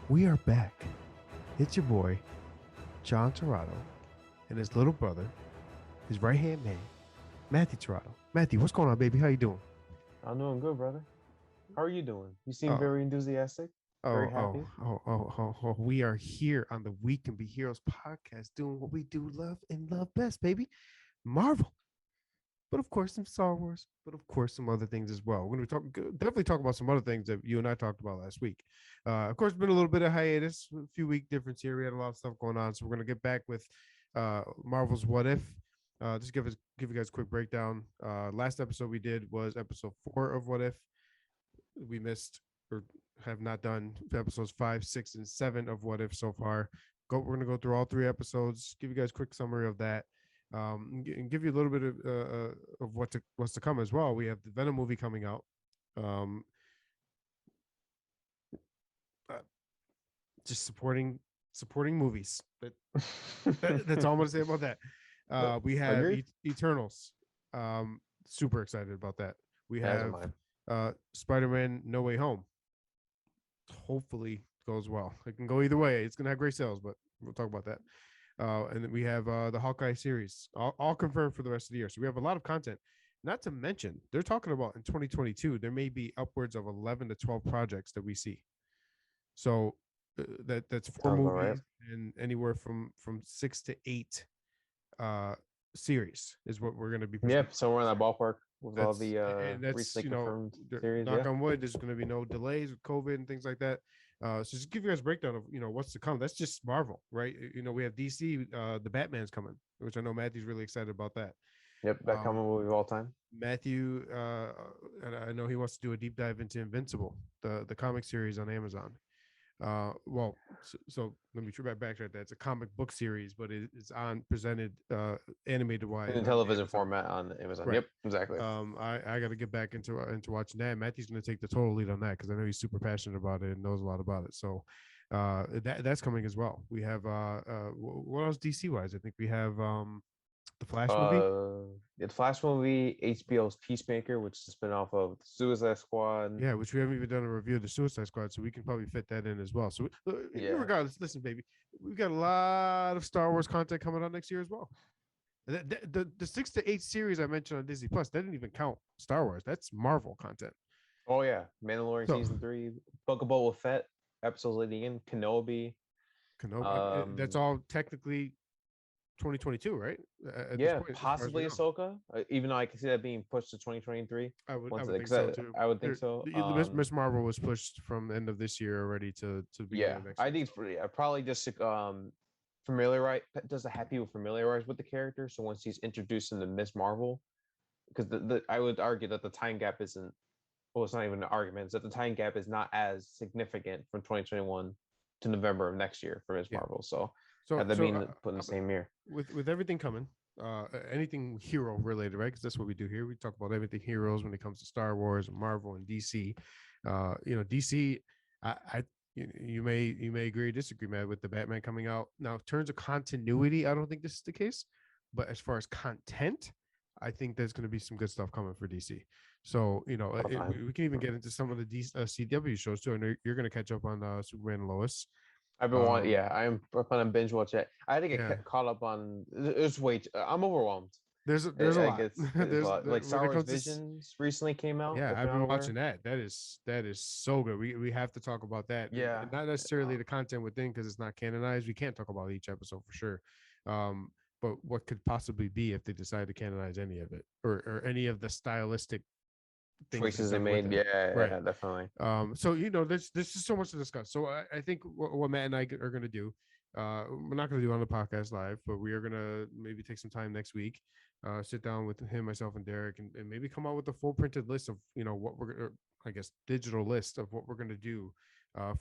We are back. It's your boy, John Torado, and his little brother, his right-hand man, Matthew Torado. Matthew, what's going on, baby? How you doing? I'm doing good, brother. How are you doing? You seem Oh, very enthusiastic, oh, very oh, happy. oh, oh, oh, oh. We are here on the We Can Be Heroes podcast doing what we do love and love best, baby. Marvel. But of course, some Star Wars, but of course, some other things as well. We're going to be definitely talk about some other things that you and I talked about last week. Of course, been a little bit of hiatus, a few week difference here. We had a lot of stuff going on, so we're going to get back with Marvel's What If. Just give you guys a quick breakdown. Last episode we did was episode 4 of What If. We missed or have not done episodes 5, 6, and 7 of What If so far. We're going to go through all 3 episodes. Give you guys a quick summary of that. And give you a little bit of what's to come as well. We have the Venom movie coming out. Just supporting movies. That's all I'm gonna say about that. We have Eternals. Super excited about that. We have Spider-Man No Way Home. Hopefully goes well. It can go either way. It's gonna have great sales, but we'll talk about that. And then we have the Hawkeye series, all confirmed for the rest of the year. So we have a lot of content. Not to mention, they're talking about in 2022, there may be upwards of 11 to 12 projects that we see. So that's 4 movies right. And anywhere from 6 to 8 series is what we're going to be. Yep, somewhere in that ballpark with all the recently confirmed series. Knock on wood, there's going to be no delays with COVID and things like that. So just give you guys a breakdown of what's to come. That's just Marvel, right? We have DC, the Batman's coming, which I know Matthew's really excited about that. Yep, that common movie of all time. Matthew, and I know he wants to do a deep dive into Invincible, the comic series on Amazon. So let me try backtrack that. It's a comic book series, but it's presented animated wise in television format on Amazon. Right. Yep, exactly. I got to get back into watching that. Matthew's going to take the total lead on that because I know he's super passionate about it and knows a lot about it. So that's coming as well. We have what else DC wise? I think we have the Flash movie. The Flash movie, HBO's Peacemaker, which is a spinoff of the Suicide Squad. Yeah, which we haven't even done a review of the Suicide Squad, so we can probably fit that in as well. So regardless, listen, baby, we've got a lot of Star Wars content coming out next year as well. The 6 to 8 series I mentioned on Disney Plus, that didn't even count Star Wars. That's Marvel content. Oh yeah, Mandalorian season 3, Book of Boba Fett episodes leading in, Kenobi. That's all technically 2022, right? Yeah, possibly Ahsoka. Even though I can see that being pushed to 2023. I would think so too. I would think so. Miss Marvel was pushed from the end of this year already to beginning of next year. I think it's pretty. I probably just familiarize. Does it have people familiarize with the character? So once he's introduced into Miss Marvel, because I would argue that the time gap isn't. Well, it's not even an argument. It's that the time gap is not as significant from 2021 to November of next year for Miss Marvel. So have that being put in the same year. With everything coming, anything hero related, right? Because that's what we do here. We talk about everything heroes when it comes to Star Wars and Marvel and DC. DC, you may agree or disagree, Matt, with the Batman coming out. Now, in terms of continuity, I don't think this is the case. But as far as content, I think there's going to be some good stuff coming for DC. So, we can even get into some of the CW shows too. I know you're going to catch up on Superman and Lois. I've been wanting, I'm planning to binge watch it. I had to get caught up on. I'm overwhelmed. There's a lot. There's a lot. Like Star Wars Visions recently came out. Yeah, I've been watching that. That is so good. We have to talk about that. Yeah, not necessarily the content within because it's not canonized. We can't talk about each episode for sure. But what could possibly be if they decide to canonize any of it or any of the stylistic choices they made. Yeah, definitely. So there's just so much to discuss. So I think what Matt and I are going to do, we're not going to do on the podcast live, but we are going to maybe take some time next week, sit down with him, myself, and Derek, and maybe come out with a full printed list of what digital list of what we're going to do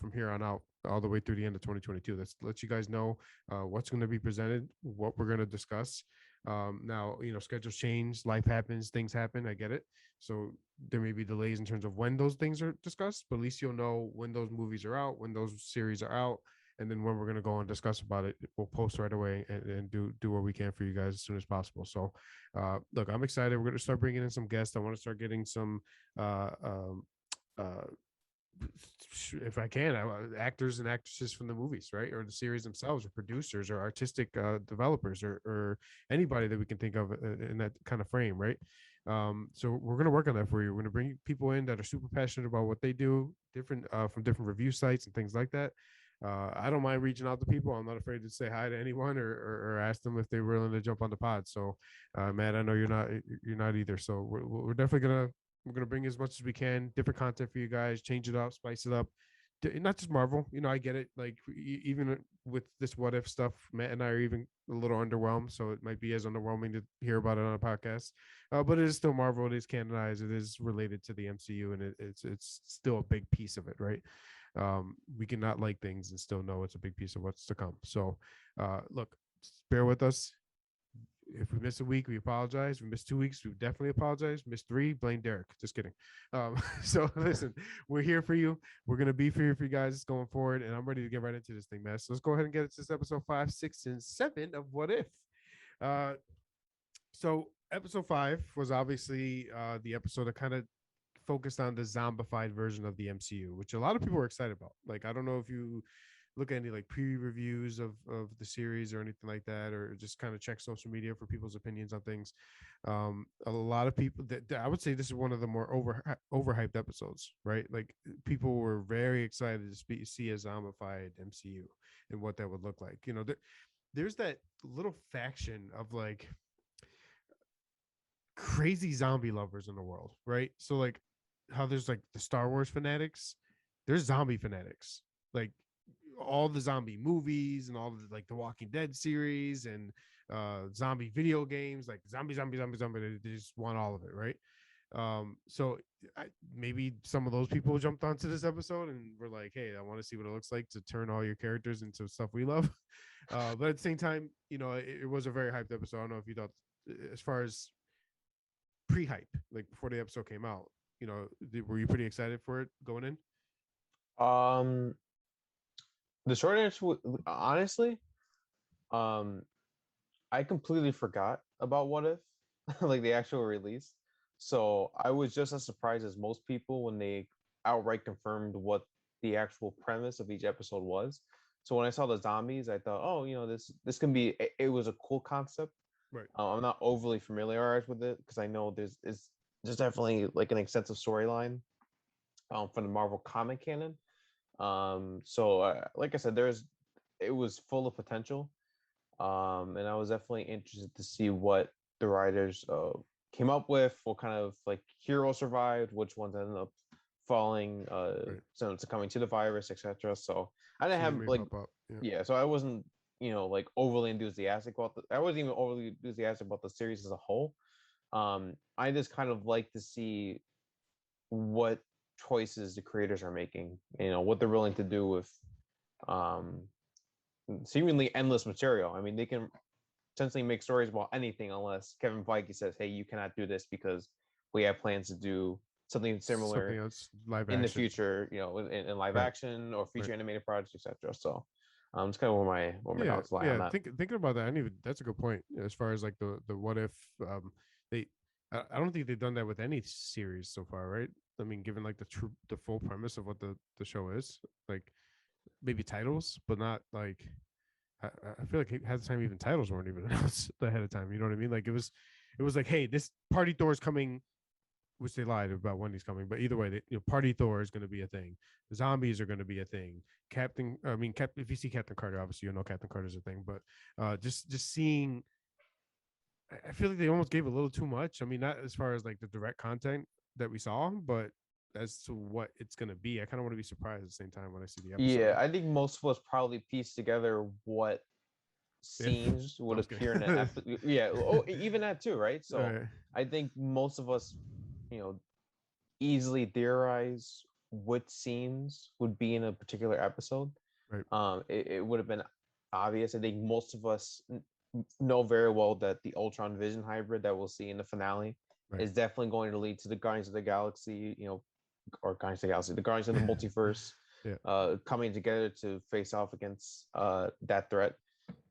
from here on out all the way through the end of 2022. Let's let you guys know what's going to be presented, what we're going to discuss. Now, schedules change, life happens, things happen. I get it. So there may be delays in terms of when those things are discussed, but at least you'll know when those movies are out, when those series are out, and then when we're going to go and discuss about it. We'll post right away and do what we can for you guys as soon as possible. So look, I'm excited. We're going to start bringing in some guests. I want to start getting some if I can, actors and actresses from the movies, right, or the series themselves, or producers, or artistic developers, or anybody that we can think of in that kind of frame, right? So we're gonna work on that for you. We're gonna bring people in that are super passionate about what they do, different from different review sites and things like that. I don't mind reaching out to people. I'm not afraid to say hi to anyone or ask them if they're willing to jump on the pod. So, Matt, I know you're not either. So we're definitely gonna bring as much as we can, different content for you guys, change it up, spice it up. Not just Marvel, I get it. Like even with this what if stuff, Matt and I are even a little underwhelmed, so it might be as underwhelming to hear about it on a podcast. But it is still Marvel. It is canonized. It is related to the MCU, and it's still a big piece of it, right? We can not like things and still know it's a big piece of what's to come. So, look, bear with us. If we miss a week, we apologize. We missed 2 weeks, we definitely apologize. Missed 3, blame Derek. Just kidding. So listen, we're here for you. We're gonna be here for you guys going forward, and I'm ready to get right into this thing, man. So let's go ahead and get into this episode 5, 6, and 7 of What If. Uh, so episode 5 was obviously the episode that kind of focused on the zombified version of the MCU, which a lot of people were excited about. Like, I don't know if you look at any like pre-reviews of the series or anything like that, or just kind of check social media for people's opinions on things. A lot of people that I would say this is one of the more overhyped episodes, right? Like people were very excited to see a zombified MCU and what that would look like. There's that little faction of like crazy zombie lovers in the world, right? So like how there's like the Star Wars fanatics, there's zombie fanatics. Like all the zombie movies and all the like the Walking Dead series and zombie video games, like zombie. They just want all of it, right? So maybe some of those people jumped onto this episode and were like, "Hey, I want to see what it looks like to turn all your characters into stuff we love." But at the same time, it was a very hyped episode. I don't know if you thought, as far as pre-hype, like before the episode came out, were you pretty excited for it going in? Um, the short answer, honestly, um, I completely forgot about What If, like the actual release. So I was just as surprised as most people when they outright confirmed what the actual premise of each episode was. So when I saw the zombies, I thought, oh, this can be. It was a cool concept. Right. I'm not overly familiarized with it because I know there's definitely like an extensive storyline from the Marvel comic canon. So like I said, it was full of potential. And I was definitely interested to see what the writers came up with, what kind of like heroes survived, which ones ended up falling, Right. succumbing to the virus, etc. So I didn't So they have may like, pop up. Yeah. yeah, so I wasn't, like overly enthusiastic about I wasn't even overly enthusiastic about the series as a whole. I just kind of like to see what choices the creators are making, what they're willing to do with um seemingly endless material. I mean, they can essentially make stories about anything unless Kevin Feige says, "Hey, you cannot do this because we have plans to do something Something similar else live in the action. future, in live Right. action or Right. feature animated projects, etc." So, it's kind of where my Yeah. thoughts lie on Yeah. that. Thinking about that, I even that's a good point. As far as like the what if, they, I don't think they've done that with any series so far, right? I mean, given like the full premise of what the show is, like maybe titles, but not like I, I feel like at the time even titles weren't even announced ahead of time. You know what I mean? Like it was like, hey, this Party Thor is coming, which they lied about when he's coming. But either way, Party Thor is going to be a thing. Zombies are going to be a thing. If you see Captain Carter, obviously you know Captain Carter's a thing. But just seeing, I feel like they almost gave a little too much. I mean, not as far as like the direct content that we saw, but as to what it's going to be. I kind of want to be surprised at the same time when I see the Yeah, episode. I think most of us probably pieced together what If scenes I would was appear in an kidding. episode. Yeah, oh, even that too, right? All So right. I think most of us, you know, easily theorize what scenes would be in a particular episode. Right. It would have been obvious. I think most of us know very well that the Ultron Vision hybrid that we'll see in the finale Right. is definitely going to lead to the Guardians of the Galaxy, or Guardians of the Galaxy, the Guardians of the Multiverse, Yeah. coming together to face off against that threat.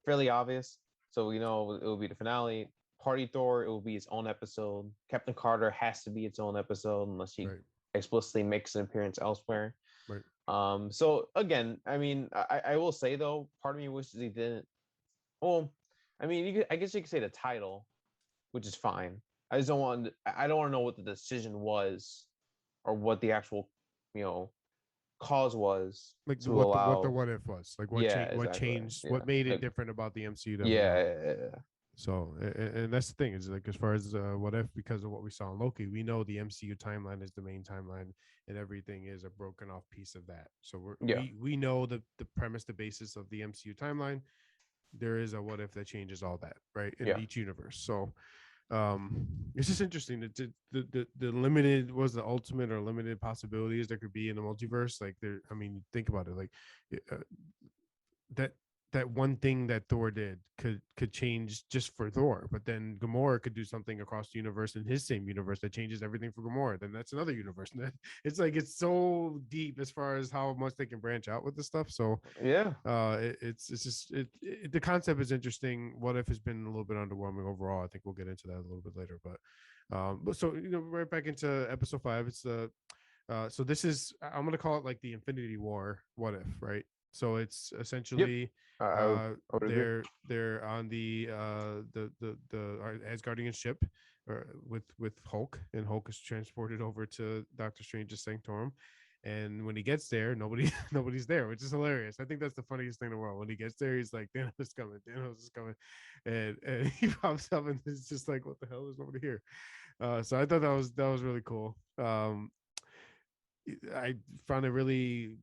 Fairly obvious. So we know it will be the finale. Party Thor, it will be its own episode. Captain Carter has to be its own episode unless he Right. explicitly makes an appearance elsewhere. Right. So again, I mean, I will say though, part of me wishes he didn't. Well, I mean, I guess you could say the title, which is fine. I don't want to know what the decision was or what the actual, you know, cause was Like to what the allow. what if was like Yeah, what exactly. changed, Yeah, what made it like different about the MCU that we yeah, know. yeah, yeah. So, and that's the thing is like as far as what if, because of what we saw in Loki, we know the MCU timeline is the main timeline, and everything is a broken off piece of that. So Yeah. we know the premise, the basis of the MCU timeline. There is a what if that changes all that, right, in Yeah. each universe. So it's just interesting that the limited was the ultimate or limited possibilities there could be in the multiverse. Like there, I mean, think about it, like uh, that that one thing that Thor did could change just for Thor, but then Gamora could do something across the universe in his same universe that changes everything for Gamora. Then that's another universe. It's like it's so deep as far as how much they can branch out with this stuff. So Yeah. it's just the concept is interesting. What if has been a little bit underwhelming overall. I think we'll get into that a little bit later, but so right back into episode 5. It's the so this is, I'm gonna call it like the Infinity War what if, right? So it's Yep. essentially I would agree. they're on the Asgardian ship with Hulk, and Hulk is transported over to Doctor Strange's sanctorum. And when he gets there, nobody's there, which is hilarious. I think that's the funniest thing in the world. When he gets there, he's like, Thanos is coming, Thanos is coming. And he pops up and it's just like, what the hell? There's nobody here. So I thought that was really cool. I found it really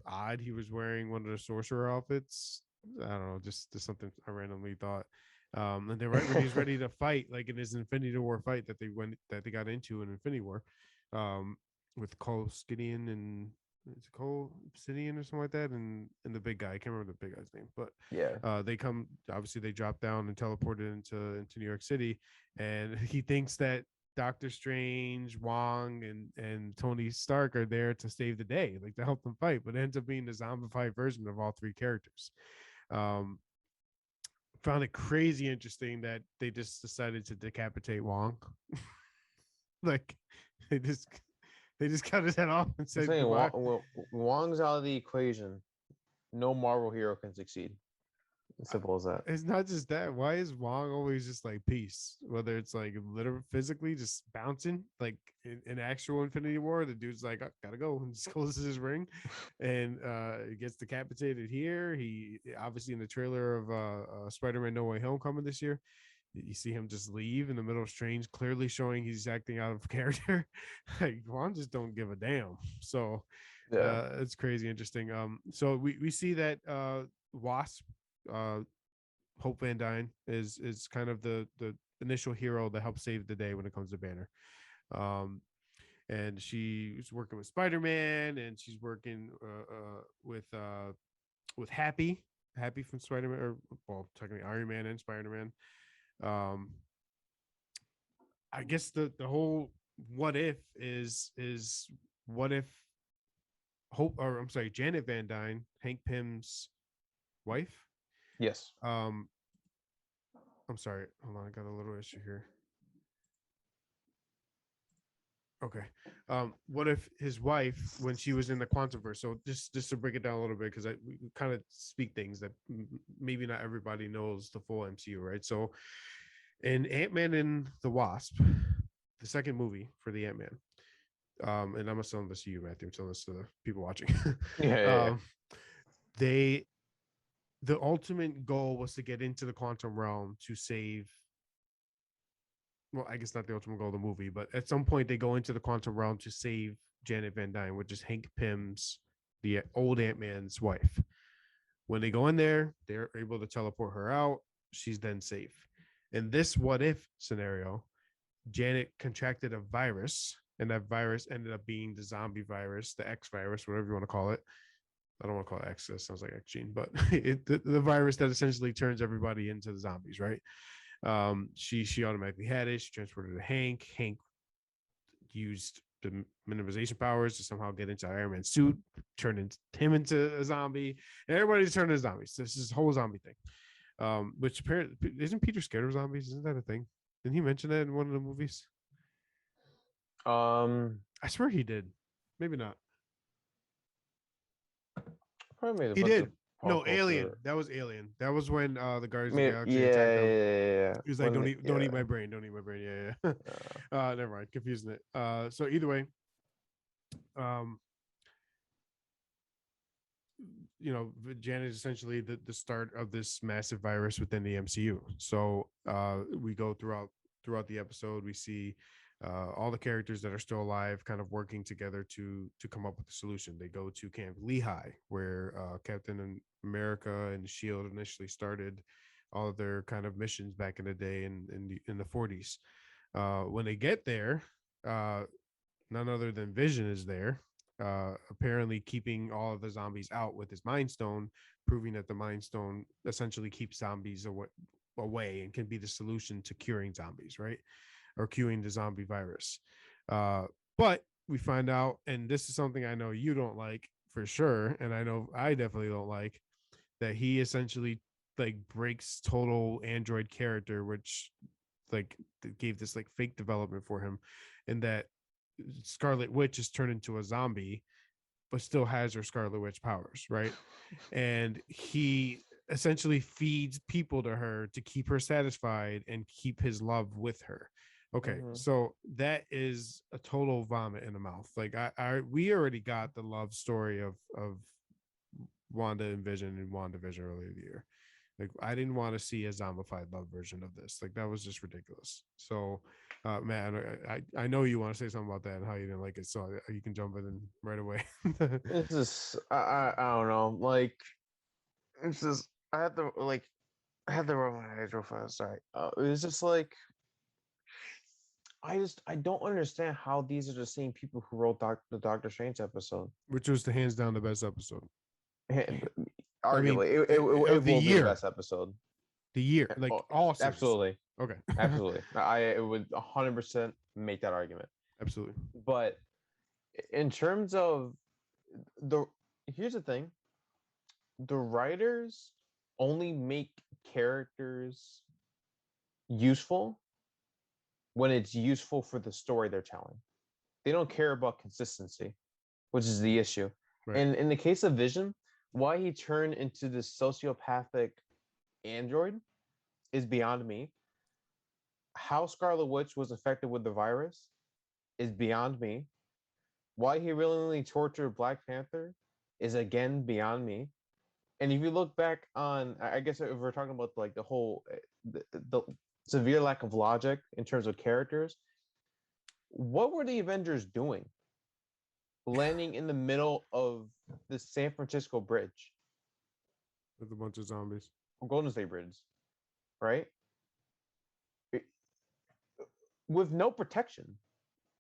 odd he was wearing one of the sorcerer outfits. I don't know, just something I randomly thought. And then right when he's ready to fight, like in his Infinity War fight that they got into in Infinity War, um, with Cole Gideon and it's Cole Obsidian or something like that, and the big guy. I can't remember the big guy's name, but Yeah. they come, obviously they drop down and teleported into New York City, and he thinks that Doctor Strange, Wong, and Tony Stark are there to save the day, like to help them fight, but it ends up being the zombified version of all three characters. Um, Found it crazy interesting that they just decided to decapitate Wong. Like they just they just cut his head off and I'm said saying goodbye. Wong's out of the equation. No Marvel hero can succeed. Simple as that. It's not just that. Why is Wong always just like peace? Whether it's like literally physically just bouncing, like in actual Infinity War, the dude's like, oh, gotta go, and just closes his ring, and gets decapitated here. He obviously in the trailer of Spider-Man No Way Homecoming this year, you see him just leave in the middle of Strange, clearly showing he's acting out of character. Like Wong just don't give a damn. So Yeah. it's crazy interesting. So we see that Wasp, uh, Hope Van Dyne is kind of the initial hero that helps save the day when it comes to Banner. Um, and she's working with Spider-Man, and she's working with Happy from Spider-Man, or well, technically Iron Man and Spider-Man. Um, I guess the whole what if is what if Hope, or I'm sorry, Janet Van Dyne, Hank Pym's wife. Yes. Um, I'm sorry, hold on, I got a little issue here. Okay. What if his wife, when she was in the quantum verse? So just to break it down a little bit, because we kind of speak things that maybe not everybody knows the full MCU, right? So in Ant-Man and the Wasp, the second movie for the Ant-Man, and I'm not selling this to you, Matthew. I'm selling this to the people watching. Yeah. Yeah. Yeah. um, they the ultimate goal was to get into the quantum realm to save, well, I guess not the ultimate goal of the movie, but at some point they go into the quantum realm to save Janet Van Dyne, which is Hank Pym's, the old Ant-Man's wife. When they go in there, they're able to teleport her out. She's then safe. In this what if scenario, Janet contracted a virus, and that virus ended up being the zombie virus, the X virus, whatever you want to call it. I don't want to call it X. That sounds like X gene, but the virus that essentially turns everybody into the zombies, right? She automatically had it. She transported it to Hank. Hank used the minimization powers to somehow get into Iron Man's suit, turn him into a zombie, and everybody's turned into zombies. This is a whole zombie thing. Which apparently isn't Peter scared of zombies? Isn't that a thing? Didn't he mention that in one of the movies? Um. I swear he did. Maybe not. Probably made a He bunch of did. pop No, Alien. culture. That was Alien. That was when the Guardians of the Yeah, Galaxy attacked yeah, them. yeah, yeah. He was like, When don't eat my brain. Don't eat my brain. Yeah, yeah. uh, Never mind. Confusing it. So either way, um, Janet is essentially the start of this massive virus within the MCU. So we go throughout the episode, we see all the characters that are still alive kind of working together to come up with a solution. They go to Camp Lehigh, where Captain America and Shield initially started all of their kind of missions back in the day in the 40s. When they get there, uh, none other than Vision is there, apparently keeping all of the zombies out with his Mind Stone, proving that the Mind Stone essentially keeps zombies away and can be the solution to curing zombies, right? Or curing the zombie virus. But we find out, and this is something I know you don't like for sure, and I know I definitely don't like, that he essentially like breaks total android character, which like gave this like fake development for him, and that Scarlet Witch is turned into a zombie, but still has her Scarlet Witch powers, right? And he essentially feeds people to her to keep her satisfied and keep his love with her. Okay, mhm. so that is a total vomit in the mouth. Like we already got the love story of Wanda and Vision and WandaVision earlier in the year. Like I didn't want to see a zombified love version of this. Like that was just ridiculous. So, Matt, I know you want to say something about that and how you didn't like it. So you can jump in right away. It's just I don't know. Like it's just I had to roll my eyes real fast. Sorry. It's just like I don't understand how these are the same people who wrote the Doctor Strange episode. Which was the hands down the best episode. I mean, Arguably, it of the will be the year, best episode. like Oh, all series. absolutely, Okay, absolutely. I would 100% make that argument. absolutely. But in terms of the, here's the thing: the writers only make characters useful when it's useful for the story they're telling. They don't care about consistency, which is the issue. Right. And in the case of Vision, why he turned into this sociopathic android is beyond me. How Scarlet Witch was affected with the virus is beyond me. Why he willingly tortured Black Panther is again beyond me. And if you look back on, I guess if we're talking about like the whole the severe lack of logic in terms of characters, what were the Avengers doing? Landing in the middle of the San Francisco Bridge, With a bunch of zombies. or Golden State Bridge, right? With no protection.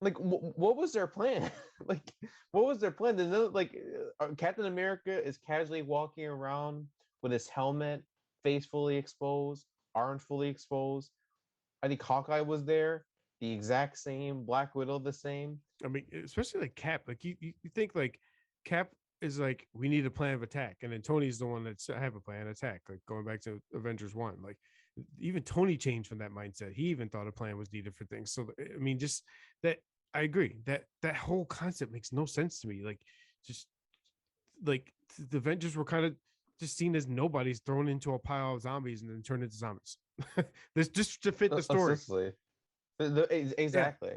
Like, what was their plan? Like, what was their plan? There's no like Captain America is casually walking around with his helmet, face fully exposed, arms fully exposed. I think Hawkeye was there, the exact same. Black Widow, the same. I mean, especially like Cap. Like you think like Cap is like we need a plan of attack, and then Tony's the one that's have a plan of attack. Like going back to Avengers 1, like even Tony changed from that mindset. He even thought a plan was needed for things. So I mean, just that I agree that whole concept makes no sense to me. Like just like the Avengers were kind of just seen as nobodies thrown into a pile of zombies and then turned into zombies. This just to fit the story. Essentially. Yeah, Exactly.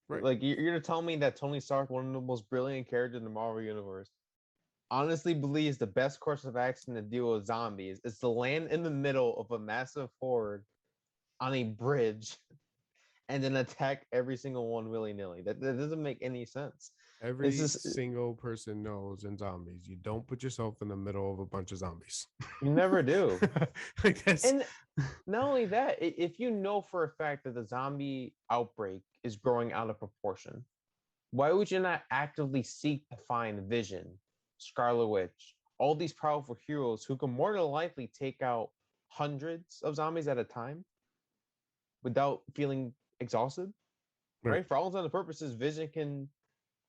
right. Like you're gonna tell me that Tony Stark, one of the most brilliant characters in the Marvel universe, honestly believes the best course of action to deal with zombies is to land in the middle of a massive horde on a bridge and then attack every single one willy-nilly. That doesn't make any sense. It's Every just single person knows in zombies, you don't put yourself in the middle of a bunch of zombies. you never do. Like that's And not only that, if you know for a fact that the zombie outbreak is growing out of proportion, why would you not actively seek to find Vision, Scarlet Witch, all these powerful heroes who can more than likely take out hundreds of zombies at a time without feeling exhausted? right. Right? For all intents and purposes, Vision can,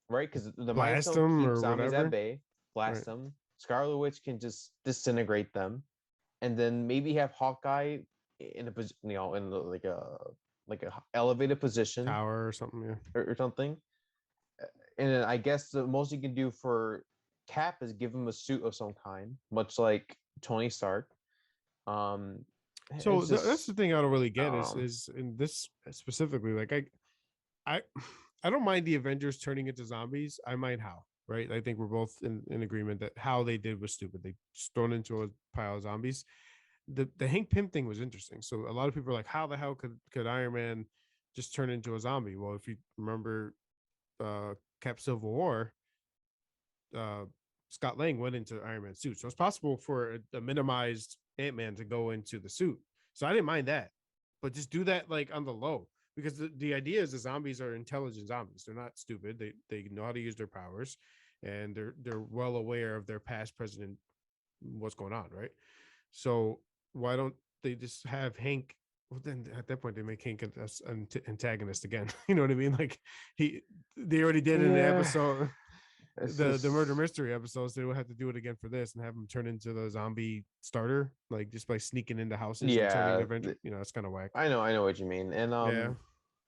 right? Because the Mind Blast Stone them keeps or zombies at whatever. bay, blast Right. them. Scarlet Witch can just disintegrate them, and then maybe have Hawkeye in a position, in like a elevated position Tower or something. Yeah. or something. And then I guess the most you can do for Cap has given him a suit of some kind, much like Tony Stark. Um, So it's that's the just thing I don't really I get don't know. is in this specifically, like I I don't mind the Avengers turning into zombies. I mind how, right? I think we're both in agreement that how they did was stupid. They just thrown into a pile of zombies. The Hank Pym thing was interesting. So a lot of people are like, how the hell could Iron Man just turn into a zombie? Well, if you remember Cap Civil War, uh, Scott Lang went into Iron Man's suit. So it's possible for a minimized Ant-Man to go into the suit. So I didn't mind that. But just do that like on the low. Because the idea is the zombies are intelligent zombies. They're not stupid. They know how to use their powers, and they're well aware of their past, present, and what's going on, right? So why don't they just have Hank? Well, then at that point they make Hank an antagonist again. You know what I mean? Like they already did in the Yeah, episode, it's the murder just mystery episodes. They will have to do it again for this and have him turn into the zombie starter, like just by sneaking into houses and turning yeah. Avenger. You know, that's kind of whack. I know what you mean, and Yeah.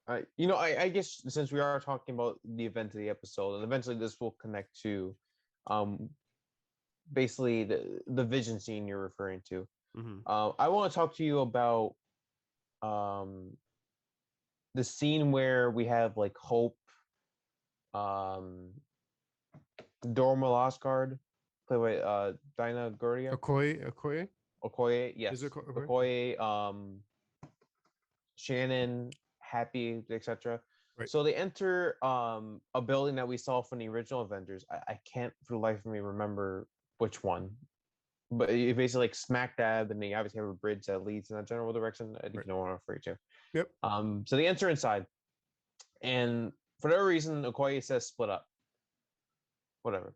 I guess since we are talking about the event of the episode, and eventually this will connect to, um, basically the vision scene you're referring to. Mm-hmm. I want to talk to you about um the scene where we have like Hope, um, Dora Milaje's, played by Dinah Gurria, Okoye. Okoye, Is it yes, Okoye? Okoye, Shannon, Happy, etc. Right. So they enter a building that we saw from the original Avengers. I can't for the life of me remember which one, but it basically like smack dab, and they obviously have a bridge that leads in that general direction. I think Right. you know what I'm referring to. Yep. So they enter inside, and for whatever reason, Okoye says split up, whatever,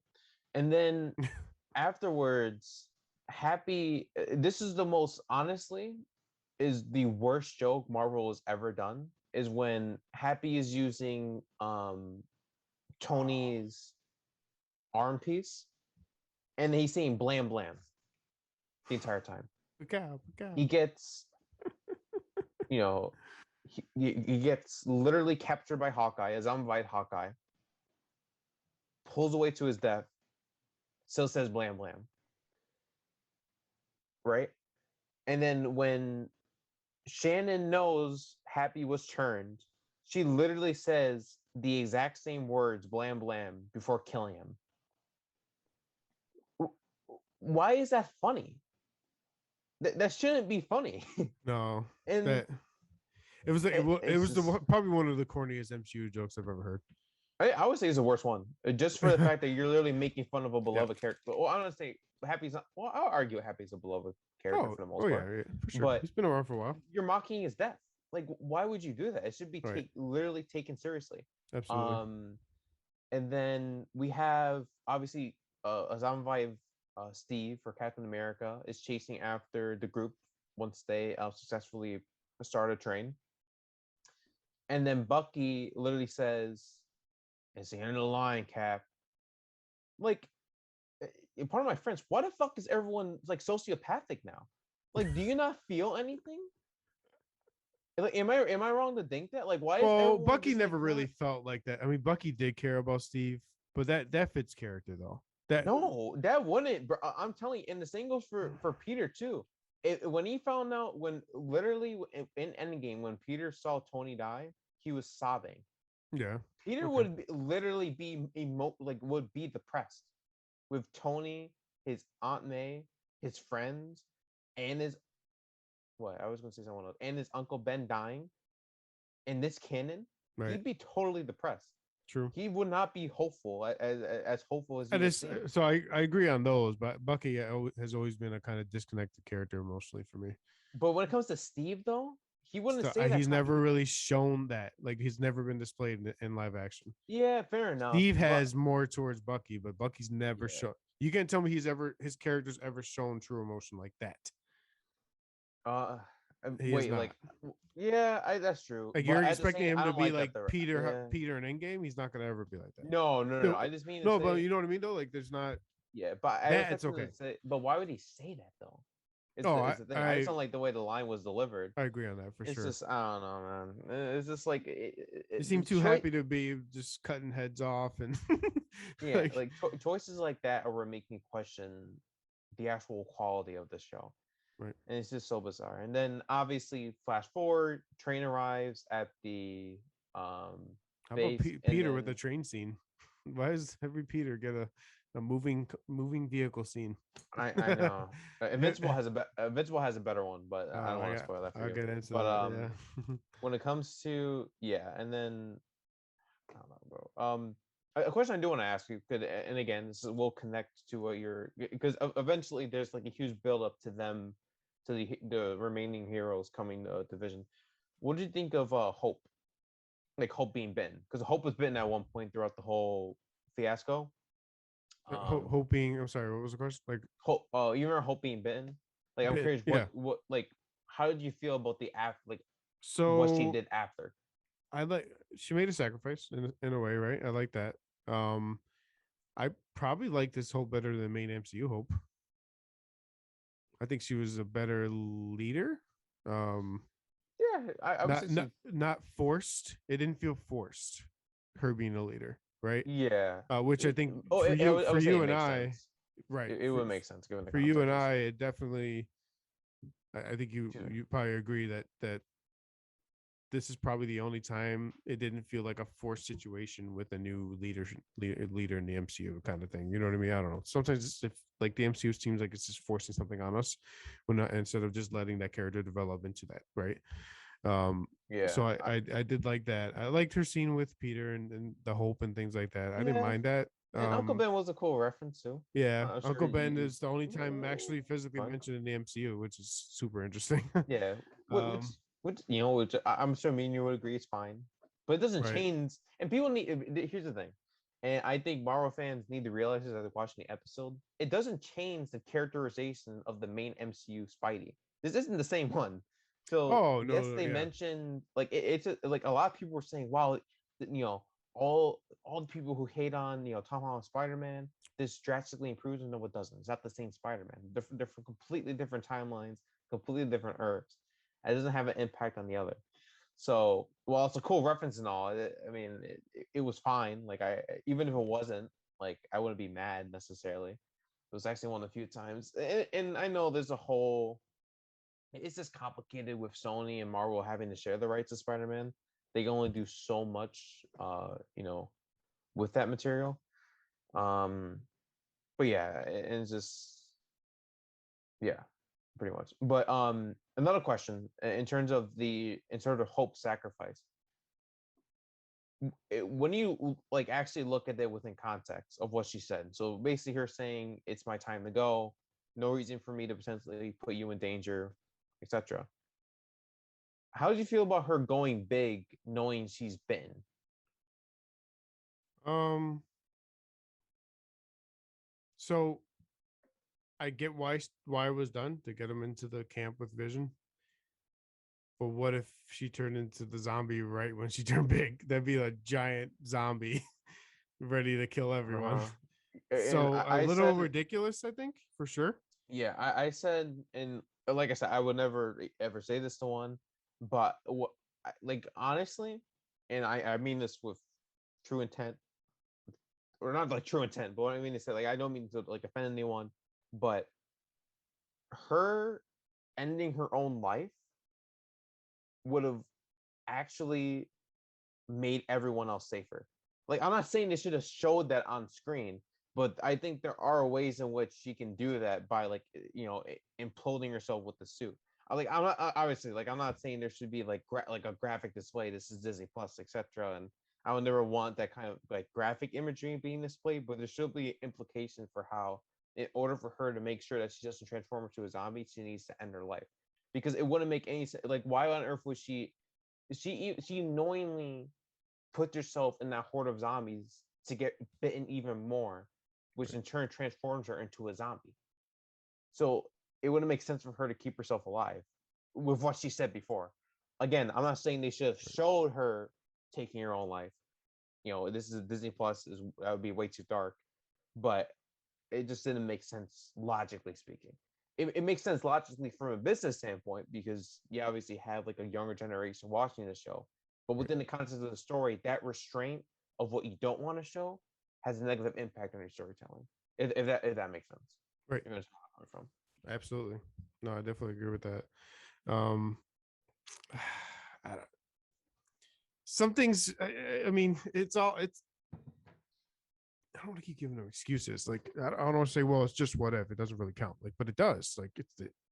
and then afterwards, Happy. This is the most honestly is the worst joke Marvel has ever done. Is when Happy is using Tony's arm piece, and he's saying blam blam the entire time. He gets, you know, he gets literally captured by Hawkeye, a zombified Hawkeye, pulls away to his death, still says blam blam, right? And then when Shannon knows Happy was turned, she literally says the exact same words, blam blam, before killing him. Why is that funny? That shouldn't be funny. No, And that it was like it it's was the just, probably one of the corniest MCU jokes I've ever heard. I would say it's the worst one, just for the fact that you're literally making fun of a Yeah. beloved character. Well, I don't say Happy's not. Well, I'll argue Happy's a beloved character for the most Oh part, yeah, for sure. but He's been around for a while. you're mocking his death. Like, why would you do that? It should be Right. literally taken seriously. Absolutely. And then we have obviously a zombie Steve for Captain America is chasing after the group once they successfully start a train. And then Bucky literally says, "It's the end of the line, Cap." Like, part of my friends, why the fuck is everyone like sociopathic now? Like, do you not feel anything? Like, am I wrong to think that? Like, why is Well, everyone Bucky just like never not? really felt like that. I mean, Bucky did care about Steve, but that fits character though. That No, that wouldn't. Bro. I'm telling you, and the same goes for Peter too. When he found out, when literally in Endgame, when Peter saw Tony die, he was sobbing. yeah. Peter Okay. would literally be would be depressed with Tony, his Aunt May, his friends, and his what I was going to say someone else, and his Uncle Ben dying. In this canon, Right. he'd be totally depressed. True. He would not be hopeful as hopeful as And you would it's see him. so I agree on those, but Bucky has always been a kind of disconnected character emotionally for me. But when it comes to Steve, though, he wouldn't So say that. he's never really shown that. Like he's never been displayed in live action. Yeah, fair enough. Steve has more towards Bucky, but Bucky's never Yeah. shown. You can't tell me his character's ever shown true emotion like that. Uh, He is wait, not. like, yeah, that's true. Like But you're at the expecting same, him I to don't be like that. like Yeah. Peter in Endgame. He's not gonna ever be like that. No. I just mean to No, but say, you know what I mean though. Like there's not yeah. But I that. was It's okay. say, but why would he say that though? Is Oh, the I is the thing. I just I don't like the way the line was delivered. I agree on that for It's sure. just I don't know, man. It's just like You seem too choice. happy to be just cutting heads off and Yeah, like like choices like that are what make me question the actual quality of the show, right. and it's just so bizarre. And then obviously, flash forward, train arrives at the um How about base, and Peter with then the train scene? Why does every Peter get a moving vehicle scene? I know Invincible has a better one, but I don't want to spoil that for I'll you. get into But that. Yeah. when it comes to yeah, and then I don't know, bro. A question I do want to ask you, could and again, this will connect to what you're because eventually there's like a huge build up to them, to the remaining heroes coming to Division. What did you think of Hope? Like Hope being bitten, because Hope was bitten at one point throughout the whole fiasco. Um, Hoping. I'm sorry. What was the question? Like, Hope. You remember Hope being bitten? Like, I'm curious, yeah. what, like, how did you feel about the after, like, what she So did after? I like she made a sacrifice in a way, right? I like that. Um, I probably like this Hope better than main MCU Hope. I think she was a better leader. Um, Yeah, I would say she. not forced. It didn't feel forced. Her being a leader, right? Yeah. Which I think Oh, I for would say you it and makes I, sense. right? It would make sense given the For you and context of the I, show. it definitely. I think you probably agree that this is probably the only time it didn't feel like a forced situation with a new leader in the MCU kind of thing. You know what I mean? I don't know. Sometimes it's if like the MCU seems like it's just forcing something on us, when not, instead of just letting that character develop into that, right? Yeah. So I did like that. I liked her scene with Peter and the hope and things like that. I didn't Yeah. mind that. And Uncle Ben was a cool reference too. Yeah, I'm sure Uncle Ben you is the only time actually physically fun. mentioned in the MCU, which is super interesting. Yeah, um, which which I'm sure me and you would agree is fine, but it doesn't right. change. And people need. Here's the thing, and I think Marvel fans need to realize this as they're watching the episode. It doesn't change the characterization of the main MCU Spidey. This isn't the same one. So Oh yes, no, they yeah, mentioned like like a lot of people were saying, wow, you know, all the people who hate on Tom Holland Spider Man, this drastically improves. No, it doesn't. It's not the same Spider Man. Different, completely different timelines, completely different Earths. It doesn't have an impact on the other. So, while it's a cool reference and all, I mean, it was fine. Like even if it wasn't, like I wouldn't be mad necessarily. It was actually one of the few times, and I know there's a whole. It's just complicated with Sony and Marvel having to share the rights to Spider-Man. They can only do so much, with that material. Um, but yeah, and it's just yeah, pretty much. But another question in terms of Hope sacrifice. When you like actually look at it within context of what she said, so basically her saying it's my time to go, no reason for me to potentially put you in danger, etc. How did you feel about her going big, knowing she's bitten? um, so I get why it was done to get him into the camp with Vision. But what if she turned into the zombie right when she turned big? That'd be a giant zombie ready to kill everyone. Uh-huh. And So a I little said, ridiculous, I think, for sure. yeah, I said, and like I said, I would never ever say this to one, but like honestly, and I mean this with true intent, or not like true intent, but what I mean to say, like I don't mean to like offend anyone, but her ending her own life would have actually made everyone else safer. Like I'm not saying they should have showed that on screen, but I think there are ways in which she can do that by like imploding herself with the suit. I'm not obviously like I'm not saying there should be like like a graphic display. This is Disney Plus, etc. And I would never want that kind of like graphic imagery being displayed, but there should be implication for how, in order for her to make sure that she doesn't transform into a zombie, she needs to end her life because it wouldn't make any sense. Like, why on earth would she knowingly put yourself in that horde of zombies to get bitten even more, which in turn transforms her into a zombie. So it wouldn't make sense for her to keep herself alive with what she said before. Again, I'm not saying they should have showed her taking her own life. This is Disney Plus, is that would be way too dark, but it just didn't make sense logically speaking. it makes sense logically from a business standpoint because you obviously have like a younger generation watching the show, but within the context of the story, that restraint of what you don't want to show has a negative impact on your storytelling. If that makes sense, Right. you know where I'm coming from. Absolutely. No, I definitely agree with that. Um, I don't, some things. I mean, it's. I don't want to keep giving them excuses. Like I don't want to say, well, it's just whatever. It doesn't really count. Like, but it does. Like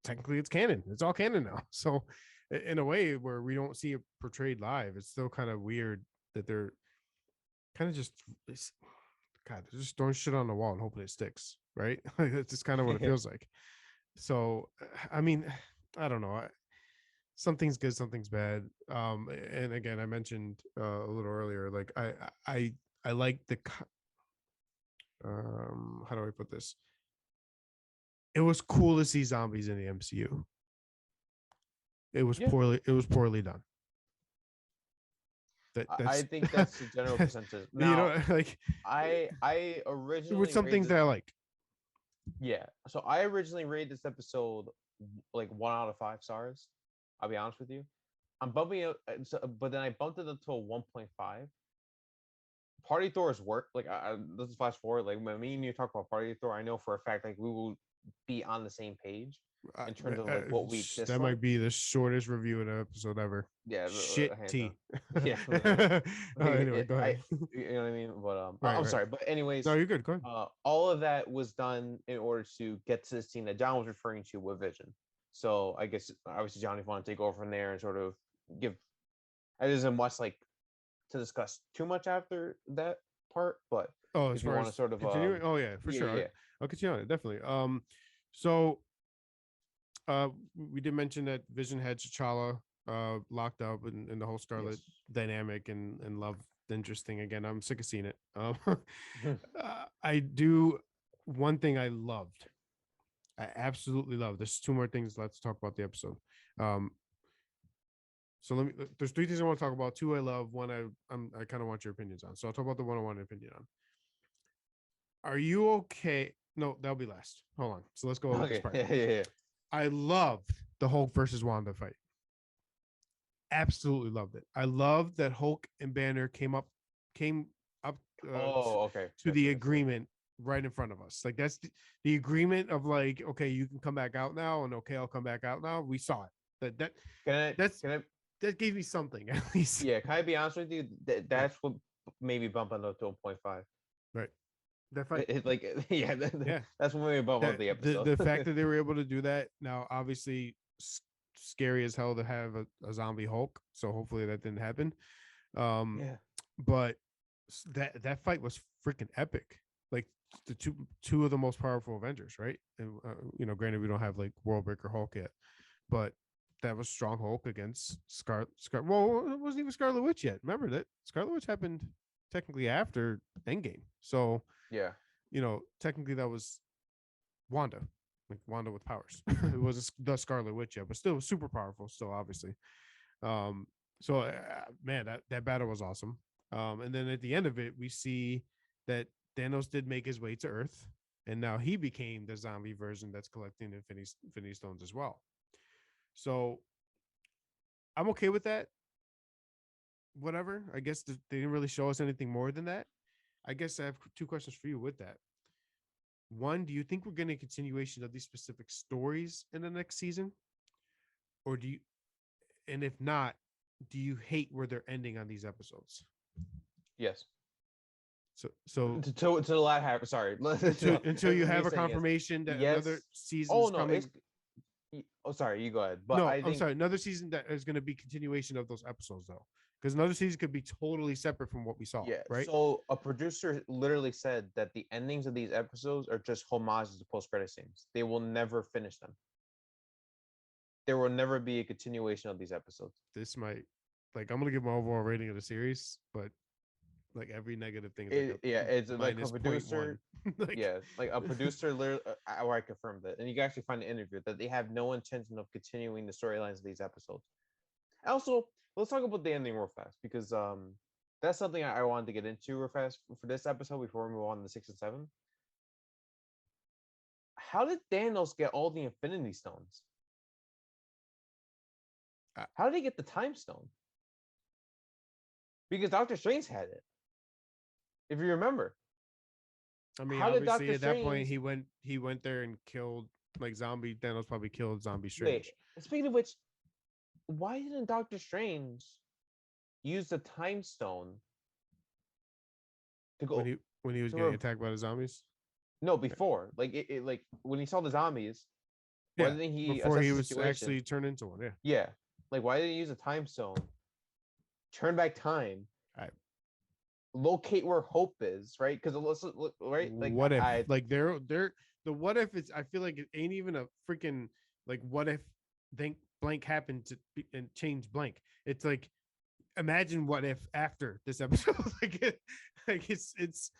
technically it's canon. It's all canon now. So, in a way where we don't see it portrayed live, it's still kind of weird that they're kind of just. God, they're just throwing shit on the wall and hoping it sticks. Right? Like that's just kind of what it feels like. So, I mean, I don't know. Something's good, something's bad. And again, I mentioned a little earlier, like I like the how do I put this? It was cool to see zombies in the MCU. Yeah, It was poorly done. I That's think that's the general consensus. you Now, know, like I with originally some rated things that I like. yeah, so I originally rated this episode like 1 out of 5 stars. I'll be honest with you. I'm bumping it, but then I bumped it up to a 1.5. Party Thor's work, like let's flash forward. Like when me and you talk about Party Thor, I know for a fact like we will be on the same page in terms of like what we That dislike. might be the shortest review in an episode ever. Yeah, Shit hands down. tea. Yeah. Anyway, go I, ahead. you know what I mean? But Right, I'm right. sorry. But No, anyways, you're good. Go ahead. all of that was done in order to get to the scene that John was referring to with Vision. So I guess obviously Johnny want to take over from there and sort of give. I didn't much like to discuss too much after that part, but Oh, as if you far want to as sort of continuing, oh yeah, for yeah, sure. yeah, I'll continue on it definitely. So we did mention that Vision had T'Challa locked up and the whole Scarlet yes. dynamic and love interesting again. I'm sick of seeing it. I do one thing I loved. I absolutely love. There's two more things. Let's talk about the episode. Um, so let me. There's three things I want to talk about. Two I love. One I kind of want your opinions on. So I'll talk about the one I want an opinion on. Are you okay? No, that'll be last. Hold on. So let's go with this Okay, part. yeah, yeah, yeah. I loved the Hulk versus Wanda fight. Absolutely loved it. I loved that Hulk and Banner came up Oh, okay. to the Gotcha, gotcha. agreement right in front of us. Like that's the agreement of like, okay, you can come back out now, and okay, I'll come back out now. We saw it. Can I That's can I that gave me something at least. yeah, can I be honest with you? Yeah, That's what made me bump up to 1.5. right. That fight. Like yeah, Yeah. that's when we bump up That the episode. the fact that they were able to do that now, obviously scary as hell to have a zombie Hulk. So hopefully that didn't happen. Yeah. But that fight was freaking epic. Like the two of the most powerful Avengers, right? And granted we don't have like Worldbreaker Hulk yet, but that was strong Hulk against Well, it wasn't even Scarlet Witch yet. Remember that Scarlet Witch happened technically after Endgame. So Yeah. technically that was Wanda, like Wanda with powers. It was the Scarlet Witch yet, but still super powerful. Still, obviously. So man, that battle was awesome. And then at the end of it, we see that Thanos did make his way to Earth, and now he became the zombie version that's collecting Infinity Stones as well. So I'm okay with that. Whatever. I guess they didn't really show us anything more than that. I guess I have two questions for you with that. One, do you think we're getting a continuation of these specific stories in the next season? Or do you, and if not, do you hate where they're ending on these episodes? Yes. So To the latter half. Sorry. until you Me have a saying yes. confirmation that Yes. another season Oh is no, coming. oh sorry, you go ahead. But No, I I'm think sorry, another season that is going to be continuation of those episodes though, because another season could be totally separate from what we saw, yeah. right? So a producer literally said that the endings of these episodes are just homages to post-credit scenes. They will never finish them. There will never be a continuation of these episodes. This might, like, I'm gonna give my overall rating of the series, but like every negative thing is like Yeah, it's a like a minus 0.1. producer. Like, Yeah, like a producer literally, where I confirmed that, and you can actually find the interview that they have no intention of continuing the storylines of these episodes. Also, let's talk about the ending real fast because that's something I wanted to get into real fast for this episode before we move on to 6 and 7. how did Thanos get all the Infinity Stones? Uh, How did he get the Time Stone? Because Doctor Strange had it. If you remember, I mean, how did obviously Doctor at that point Strange? he went there and killed like zombie Thanos probably killed Zombie Wait, Strange speaking of which, why didn't Doctor Strange use the Time Stone to when go he was to getting attacked by the zombies. no before like when he saw the zombies? Why Yeah, didn't he before assess he the was situation? actually turned into one. Yeah, Yeah, like why didn't he use a Time Stone? Turn back time, I, locate where Hope is, right? Because right, like what if I like they're the what if it's I feel like it ain't even a freaking like what if think blank happened to be, and change blank. It's like imagine what if after this episode like it's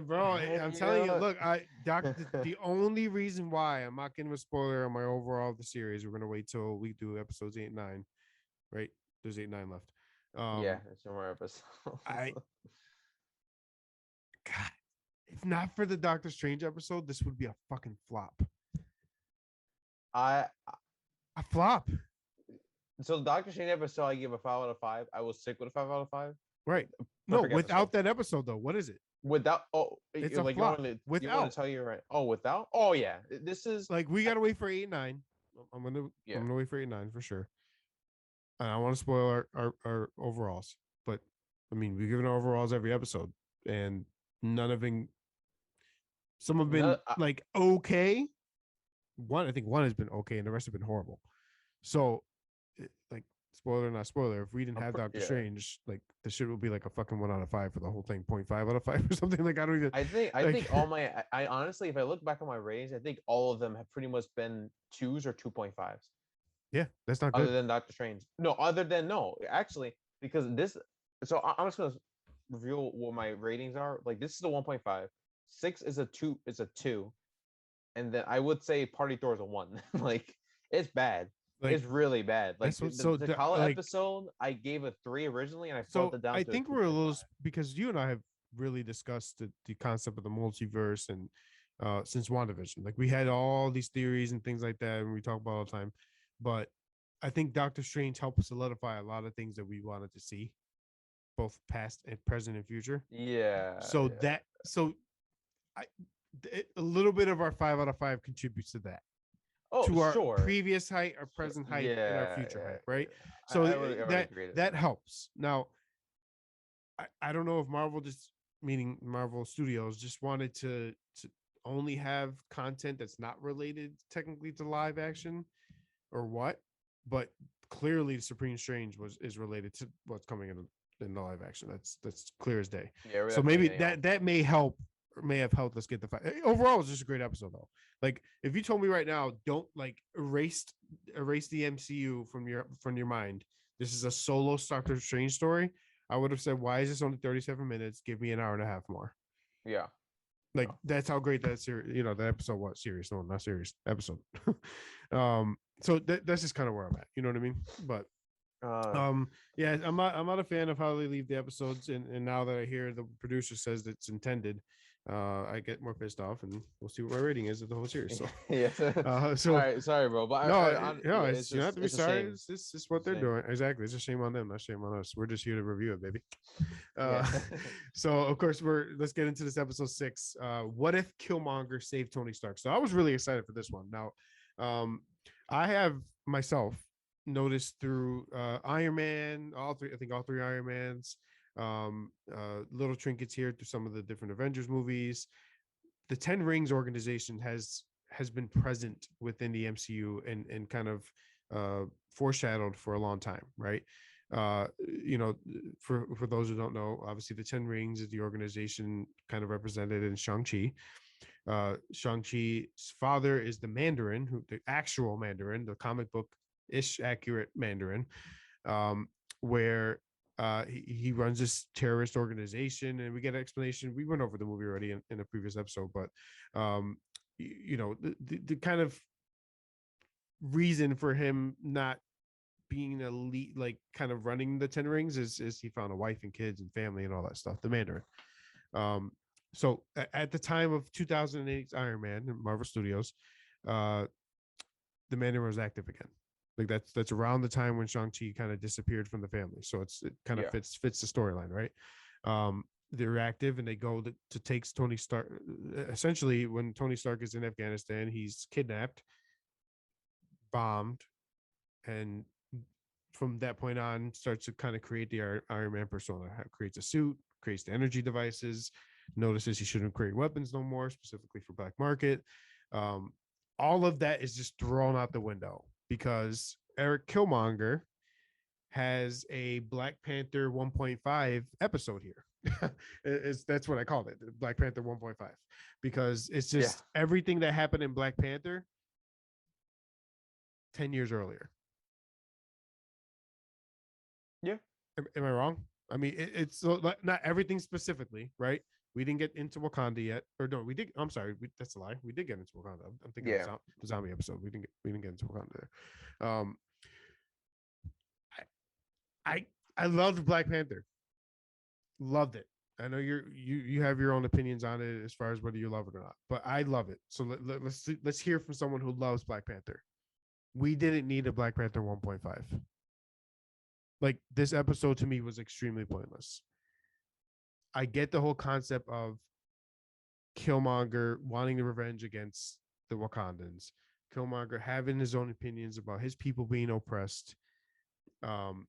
bro, I'm you telling you, know look, the only reason why I'm not giving a spoiler on my overall of the series, we're gonna wait till we do episodes 8 and 9, right? There's 8 and 9 left. yeah, it's no more episodes. I God, if not for the Doctor Strange episode, this would be a fucking flop. I A flop, so the Doctor Strange episode I give a 5 out of 5. I will stick with a 5 out of 5. right? No, Perfect without episode. that episode though, what is it? Without It's a like flop. you want Without, to tell you right? Oh, without? Oh yeah. This is like, we gotta wait for 8 and 9. I'm yeah. gonna wait for 8 and 9 for sure. And I want to spoil our overalls, but I mean, we've given our overalls every episode, and none of them. Some have been No, like okay. I think one has been okay, and the rest have been horrible. So, like, spoiler not spoiler, if we didn't have Doctor yeah. Strange, like the shit would be like a fucking 1 out of 5 for the whole thing, 0.5 out of 5 or something. Like I don't even. I like, think all my I honestly, if I look back on my ratings, I think all of them have pretty much been 2s or 2.5s. yeah, that's not Other good. than Doctor Strange. No, other than no, actually, because this. So I'm just gonna reveal what my ratings are. Like this is a 1.5. 6 is a 2 and then I would say Party Thor is a 1. Like it's bad. Like It's really bad. Like that's what. So the Kala like episode, I gave a 3 originally, and I brought so it down I to a think we're a little 2.5. because you and I have really discussed the concept of the multiverse and since WandaVision. Like we had all these theories and things like that, and we talk about all the time. But I think Doctor Strange helped solidify a lot of things that we wanted to see, both past and present and future. Yeah, So yeah. that so I a little bit of our 5 out of 5 contributes to that. Oh, To our sure. previous height, our present height, and our Yeah, future height, yeah. right? So I would agree to that that. helps. Now, I don't know if Marvel just meaning Marvel Studios just wanted to only have content that's not related technically to live action or what, but clearly Supreme Strange is related to what's coming in the live action. That's clear as day. Yeah, we're So definitely maybe getting all. that may help or may have helped us get the fight. Overall, it's just a great episode though. Like if you told me right now, don't like erase the MCU from your mind. This is a solo Doctor Strange story. I would have said, why is this only 37 minutes? Give me an hour and a half more. Yeah. Like that's how great that series, that episode was. Series, no, not series, episode. So that's just kind of where I'm at. You know what I mean? But yeah, I'm not a fan of how they leave the episodes, and now that I hear the producer says it's intended, I get more pissed off, and we'll see what my rating is of the whole series. So Yeah. so All right, sorry, bro, but no, yeah, no, it's you don't have just to be it's a sorry. shame. It's just what they're Shame. doing. Exactly. It's a shame on them, not shame on us. We're just here to review it, baby. Yeah. So of course let's get into this episode 6. What if Killmonger saved Tony Stark? So I was really excited for this one. Now, I have myself noticed through Iron Man, all three Iron Mans, little trinkets here through some of the different Avengers movies. The Ten Rings organization has been present within the MCU and kind of foreshadowed for a long time, right? For those who don't know, obviously the Ten Rings is the organization kind of represented in Shang-Chi. Shang-Chi's father is the Mandarin, the actual Mandarin, the comic book ish accurate Mandarin, where he runs this terrorist organization, and we get an explanation. We went over the movie already in a previous episode, but the kind of reason for him not being elite, like kind of running the Ten Rings, is he found a wife and kids and family and all that stuff. The Mandarin. So at the time of 2008's Iron Man in Marvel Studios, uh, the Mandarin was active again. Like that's around the time when Shang-Chi kind of disappeared from the family. So it kind of Yeah. fits the storyline, right? They're active and they go to take Tony Stark. Essentially, when Tony Stark is in Afghanistan, he's kidnapped, bombed, and from that point on starts to kind of create the Iron Man persona. Creates a suit, creates the energy devices, notices he shouldn't create weapons no more, specifically for black market. Um, all of that is just thrown out the window because Eric Killmonger has a Black Panther 1.5 episode here. That's what I called it, Black Panther 1.5, because it's Yeah. just everything that happened in Black Panther 10 years earlier. Yeah. Am I wrong? I mean, it's not everything specifically, right? We didn't get into Wakanda yet, or no, we did. I'm sorry, that's a lie. We did get into Wakanda. I'm thinking of Yeah. the zombie episode. We didn't get into Wakanda there. I I, I loved Black Panther. Loved it. I know you have your own opinions on it as far as whether you love it or not, but I love it. So let's hear from someone who loves Black Panther. We didn't need a Black Panther 1.5. Like this episode to me was extremely pointless. I get the whole concept of Killmonger wanting the revenge against the Wakandans, Killmonger having his own opinions about his people being oppressed, and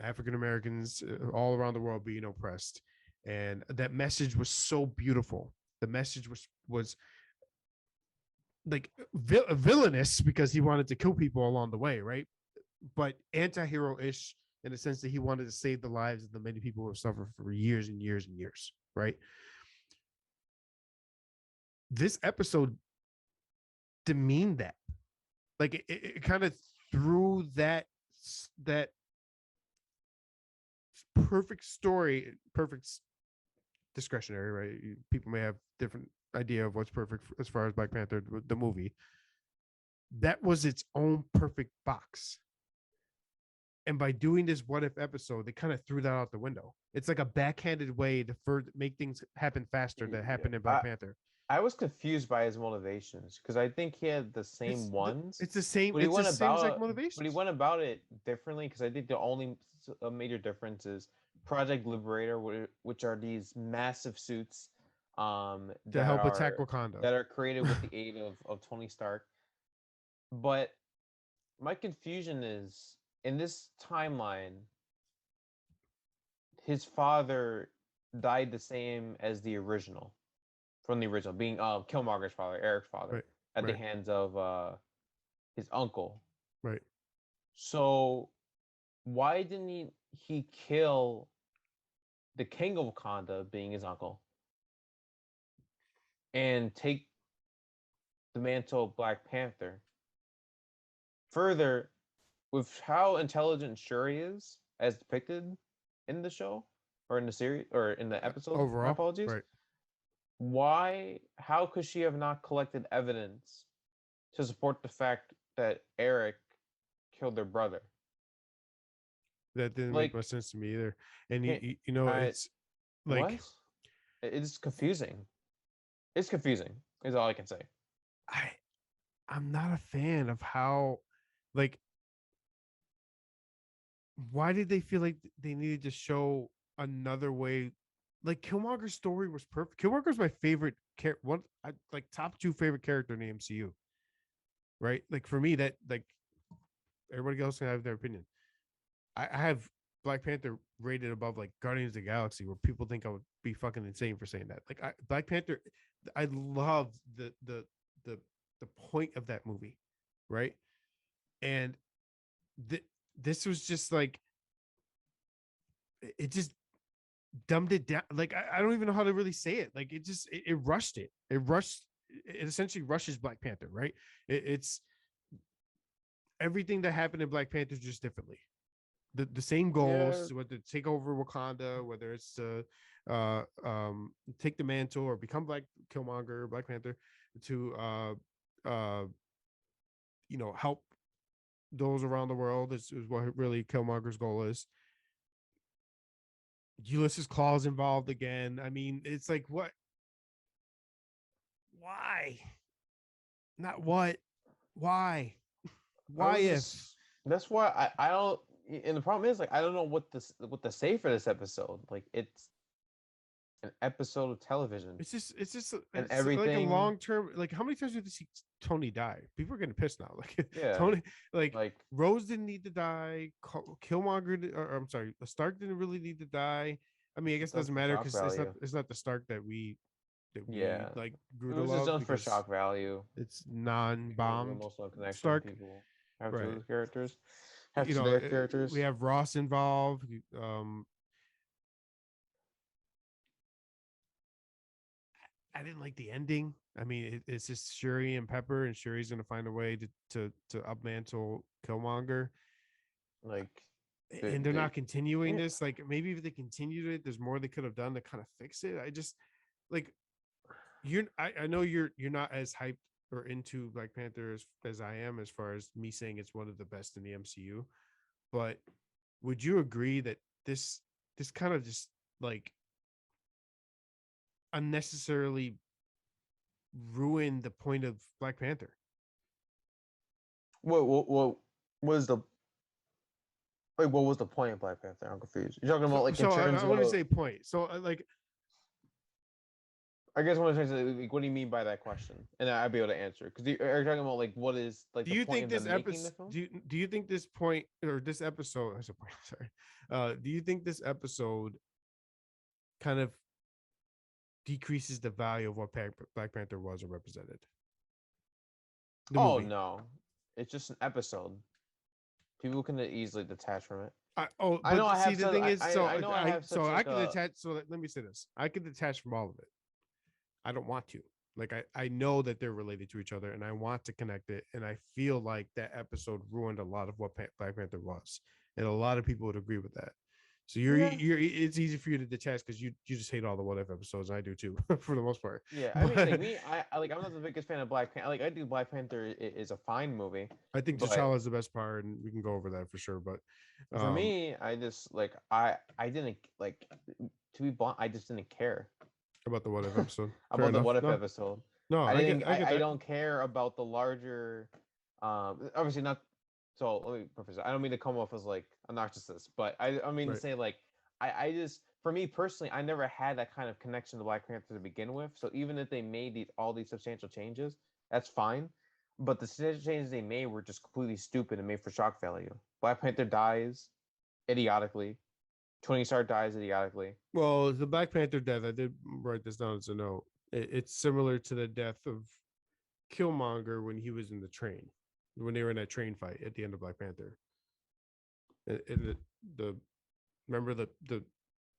African Americans all around the world being oppressed, and that message was so beautiful. The message was like villainous because he wanted to kill people along the way, right? But anti-hero ish in the sense that he wanted to save the lives of the many people who have suffered for years and years and years, right? This episode demeaned that. Like it kind of threw that perfect story, perfect discretionary, right? People may have different idea of what's perfect as far as Black Panther, the movie. That was its own perfect box. And by doing this what if episode, they kind of threw that out the window. It's like a backhanded way to make things happen faster that Yeah. happened in Black Panther. I was confused by his motivations because I think he had the It's same ones, it's the same. but he It's the went same exact about but he motivations went about it differently because I think the only major difference is Project Liberator, which are these massive suits to help attack Wakanda. that are created with the aid of Tony Stark. But my confusion is in this timeline, his father died the same as the original, from the original, being Killmonger's father, Eric's father, Right, at the right, hands of his uncle. right. So why didn't he kill the king of Wakanda, being his uncle, and take the mantle of Black Panther? Further, with how intelligent Shuri is, as depicted in the show or in the series or in the episode, my Overall, apologies. right. Why? How could she have not collected evidence to support the fact that Eric killed their brother? That didn't make Like, much sense to me either. And can't I? it's like What? It's confusing. It's confusing. Is all I can say. I I'm not a fan of how like why did they feel like they needed to show another way? Like Killmonger's story was perfect. Killmonger's my favorite one, like top two favorite character in the MCU. Right? Like for me, that like everybody else can have their opinion. I have Black Panther rated above like Guardians of the Galaxy, where people think I would be fucking insane for saying that. Like Black Panther, I love the the point of that movie, right? And th- this was just like it just dumbed it down. Like I don't even know how to really say it. Like it rushed it. It rushed. It essentially rushes Black Panther, right? It's everything that happened in Black Panther just differently. The same Yeah, goals, whether to take over Wakanda, whether it's to uh, take the mantle or become Black Killmonger, Black Panther, to help those around the world is what really Killmonger's goal is. Ulysses Claw's involved again. I mean, it's like what? Why? Not what? Why? I Why was if? just that's why I don't and the problem is like I don't know what to say for this episode. Like it's an episode of television and It's like a everything. long term. Like how many times do you see Tony die? People are getting pissed now. Like Yeah, Tony, like like Rose didn't need to die. Killmonger, or I'm sorry, Stark didn't really need to die. I mean, I it's guess it done doesn't for matter shock because value. it's not the Stark that we Yeah, like it grew to was just love done for because shock value it's because of the non-bombed emotional connection Stark, people have to right? those characters, have You to know, their characters. we have Ross involved. I didn't like the ending. I mean, it's just Shuri and Pepper, and Shuri's going to find a way to upmantle Killmonger, Like and they're they not continuing yeah. this. Like maybe if they continued it, there's more they could have done to kind of fix it. I just like I know you're not as hyped or into Black Panther as I am, as far as me saying it's one of the best in the MCU. But would you agree that this kind of just like unnecessarily ruined the point of Black Panther? What was the like? What was the point of Black Panther? I'm confused. You're talking So about like in so terms I want to of say point. So like, I guess what I'm trying to say, like, what do you mean by that question? And I'd be able to answer because are you talking about like what is like do the you point think of this them making the episode? film? Do you think this point or this episode? I said point. Sorry. Do you think this episode kind of decreases the value of what Black Panther was or represented? The Oh movie. no, it's just an episode. People can easily detach from it. I know But I see, have the such thing is, I know I have such I like can a detach. So let me say this: I can detach from all of it. I don't want to. Like I know that they're related to each other, and I want to connect it. And I feel like that episode ruined a lot of what Black Panther was, and a lot of people would agree with that. So yeah. it's easy for you to detach because you just hate all the what if episodes. I do too, for the most part. Yeah, I mean, like But me, like I'm not the biggest fan of Black Panther. Like I think Black Panther is a fine movie, I think but T'Challa is the best part, and we can go over that for sure. But for um, me, I just like I didn't like to be blunt. I just didn't care about the what if episode, fair about the enough. what if No, episode. no, I get I that. don't care about the larger obviously not so let me preface it. I don't mean to come off as like a narcissist, but I mean to Right. say like I just for me personally I never had that kind of connection to Black Panther to begin with. So even if they made all these substantial changes, that's fine. But the substantial changes they made were just completely stupid and made for shock value. Black Panther dies idiotically. Tony Stark dies idiotically. Well, the Black Panther death, I did write this down as a note. It's similar to the death of Killmonger when he was in the train, when they were in that train fight at the end of Black Panther. And the remember the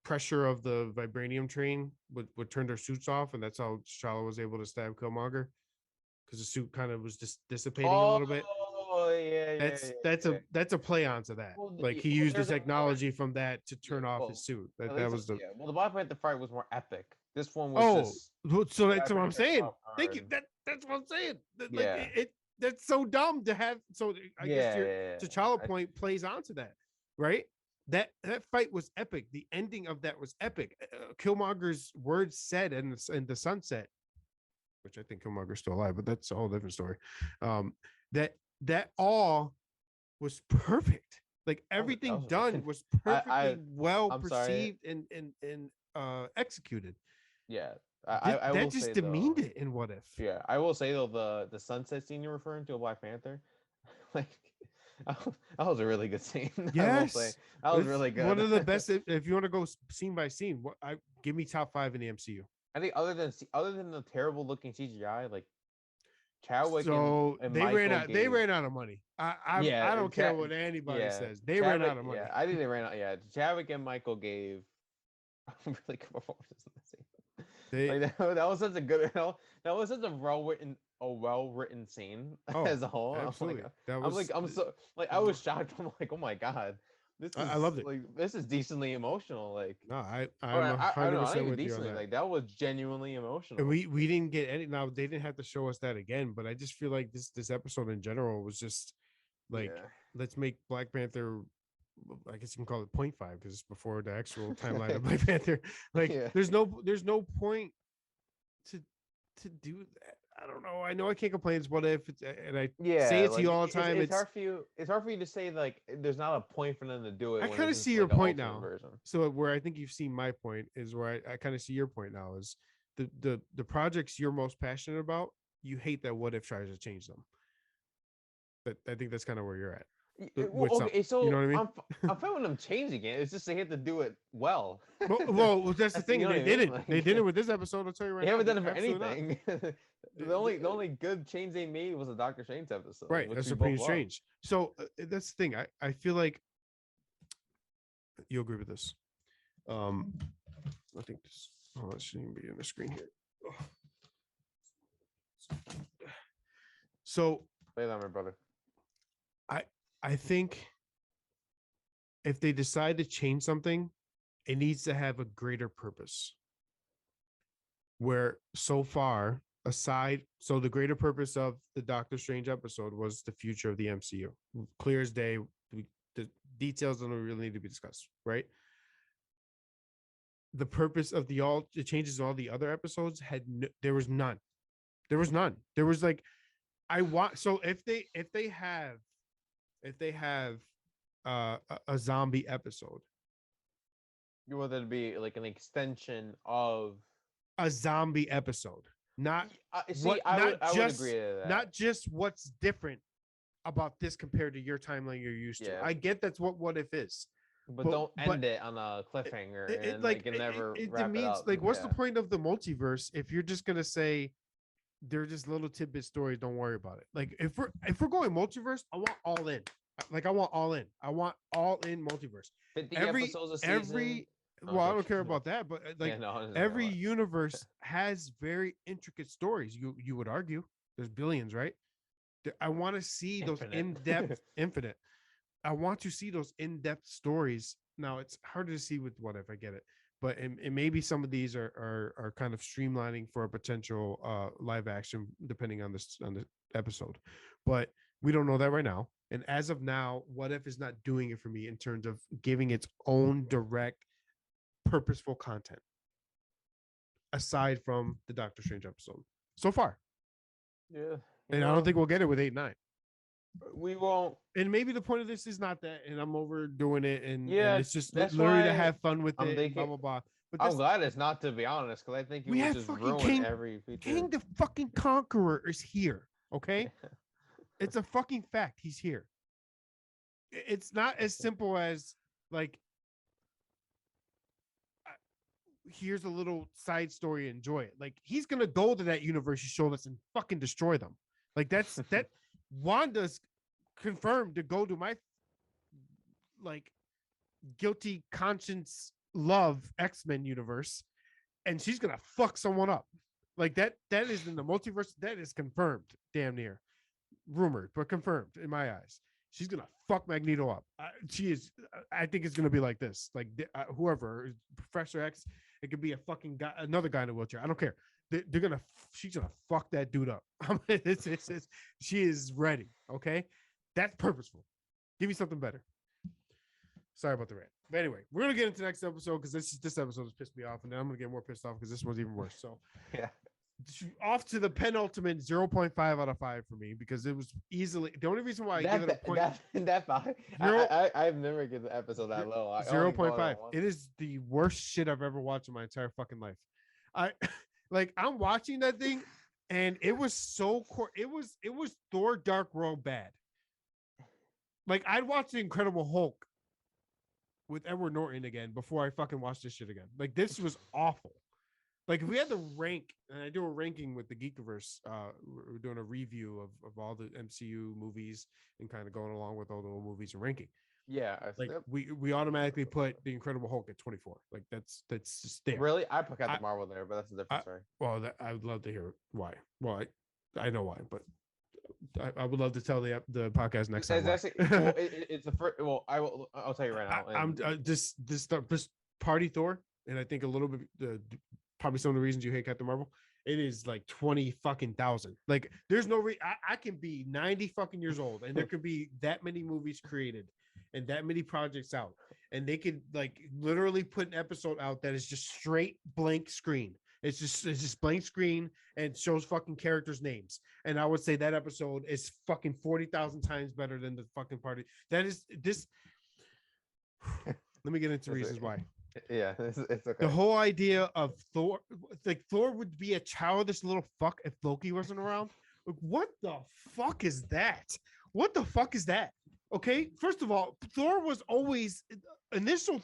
pressure of the vibranium train would turn their suits off, and that's how T'Challa was able to stab Killmonger because the suit kind of was just dissipating a little bit. Oh yeah. That's a play onto that. Well, Like he well, used the there's a part. technology from that to Yeah, turn off his well, suit. at That least was the yeah. Well, the Black Panther fight was more epic. This one was oh, just so that's Black what I'm Panther saying. fought Thank you. hard. That's what I'm saying. Like Yeah, that's so dumb to have. So I guess your yeah. T'Challa point plays onto that, right? That fight was epic. The ending of that was epic. Killmonger's words said in the sunset, which I think Killmonger's still alive, but that's a whole different story. Um, that that all was perfect. Like That everything was done was perfectly I well I'm sorry. perceived and executed. Yeah, I That will just say demeaned though. it in What If. Yeah, I will say though the sunset scene you're referring to, Black Panther, like that was a really good scene. I will say Yes, that was it's really one good. of the best. If you want to go scene by scene, what I give me top five in the MCU. I think other than the terrible looking CGI, like Chadwick So and they ran Michael out. They gave ran out of money. yeah I don't care what anybody yeah says. They ran out Chadwick of yeah money. I think they ran out yeah Chadwick and Michael gave really good performances in the scene. They Like that was such a good that was such a well written scene oh, as a whole. absolutely. That I'm like was. I'm so like I was shocked. I'm like oh my god, I loved it. this is decently emotional. Like No, or I'm a I don't hundred know not percent even with you on decently that. like that was genuinely And emotional. we didn't get any. Now they didn't have to show us that again, but I just feel like this episode in general was just like Yeah. let's make Black Panther I guess you can call it 0.5 because it's before the actual timeline of Black Panther. Like, Yeah. there's no point to do that. I don't know. I know I can't complain. It's what if, and I say Yeah, it to you like all the time. it's hard for you. It's hard for you to say like there's not a point for them to do it I when kind it's of see just your like an point alternate now. version. So where I think you've seen my point is where I kind of see your point now is the projects you're most passionate about. You hate that what if tries to change them. But I think that's kind of where you're at Well, with some. okay, You know so what I mean? I'm fine with them changing it. It's just they have to do it well. Well, that's the thing. You know They what I mean? didn't. Like, They did it with this episode. I'll tell you right they now. haven't done it for Absolutely not. anything. The only good change they made was a Doctor Strange episode, Right. which That's we Supreme both love. Strange. So that's the thing. I feel like you agree with this. I think this. Oh, it shouldn't even be on the screen here. So Lay that on my brother. I think if they decide to change something, it needs to have a greater purpose. Where so far, so the greater purpose of the Doctor Strange episode was the future of the MCU. Clear as day. The details don't really need to be discussed, right? The purpose of the changes in all the other episodes there was none. There was none. There was like so if they have a zombie episode, You want that to be like an extension of a zombie episode, not see, what I not would just agree to that. not just what's different about this compared to your timeline you're used to. Yeah. I get that's what if is. But don't end it on a cliffhanger and Like can never it wrap it demeans up. like what's the point of the multiverse if you're just gonna say they're just little tidbit stories, don't worry about it. Like if we're going multiverse, I want all in. Like I want all in. I want all in multiverse. 50 Every episodes a season. well, I don't care about that, but like Yeah, no, every universe has very intricate stories. You would argue there's billions, right? I want to see those in-depth infinite. I want to see those in-depth stories. Now it's harder to see with what if, I get it, but and maybe some of these are kind of streamlining for a potential live action depending on the episode, but we don't know that right now. And as of now, what if is not doing it for me in terms of giving its own direct, purposeful content aside from the Doctor Strange episode so far. Yeah, and I don't think we'll get it with 8-9. We won't. And maybe the point of this is not that, and I'm overdoing it, and it's just that's literally to why have fun with I'm it, and thinking- blah blah blah. But I'm glad it's not, to be honest, because I think it we would have just fucking ruin every feature. King the fucking Conqueror is here. Okay, it's a fucking fact. He's here. It's not as simple as like, here's a little side story, enjoy it. Like he's gonna go to that universe you showed us and fucking destroy them. Like that's that. Wanda's confirmed to go to my like guilty conscience love X-Men universe, and she's gonna fuck someone up. Like that is in the multiverse. That is confirmed, damn near. Rumored, but confirmed in my eyes. She's gonna fuck Magneto up. She is. I think it's gonna be like this. Like whoever, Professor X. It could be a fucking guy, another guy in a wheelchair. I don't care. They're gonna. She's gonna fuck that dude up. She is ready. Okay, that's purposeful. Give me something better. Sorry about the rant. But anyway, we're gonna get into the next episode because this episode has pissed me off, and then I'm gonna get more pissed off because this one's even worse. So yeah. Off to the penultimate 0.5 out of 5 for me because it was easily the only reason why I give it a point. I've never given the episode that low. 0.5. It is the worst shit I've ever watched in my entire fucking life. I'm watching that thing, and it was so it was Thor: Dark World bad. Like I'd watch the Incredible Hulk with Edward Norton again before I fucking watched this shit again. Like this was awful. Like if we had to rank, and I do a ranking with the Geekiverse, we're doing a review of all the MCU movies and kind of going along with all the movies and ranking. Yeah, like we automatically put the Incredible Hulk at 24. Like that's just there. Really, I put Captain Marvel there, but that's a different story. Well, I would love to hear why. Well, I know why, but I would love to tell the podcast next time. It's the first. Well, I'll tell you right now. I'm this party Thor, and I think a little bit probably some of the reasons you hate Captain Marvel. It is like 20 fucking thousand. Like there's no I can be 90 fucking years old, and there could be that many movies created, and that many projects out, and they could like literally put an episode out that is just straight blank screen. It's just blank screen and shows fucking characters' names. And I would say that episode is fucking 40,000 times better than the fucking party. That is this. Let me get into reasons why. Yeah, it's okay. The whole idea of Thor, like Thor would be a childish little fuck if Loki wasn't around. Like, what the fuck is that? What the fuck is that? Okay, first of all, Thor was always initial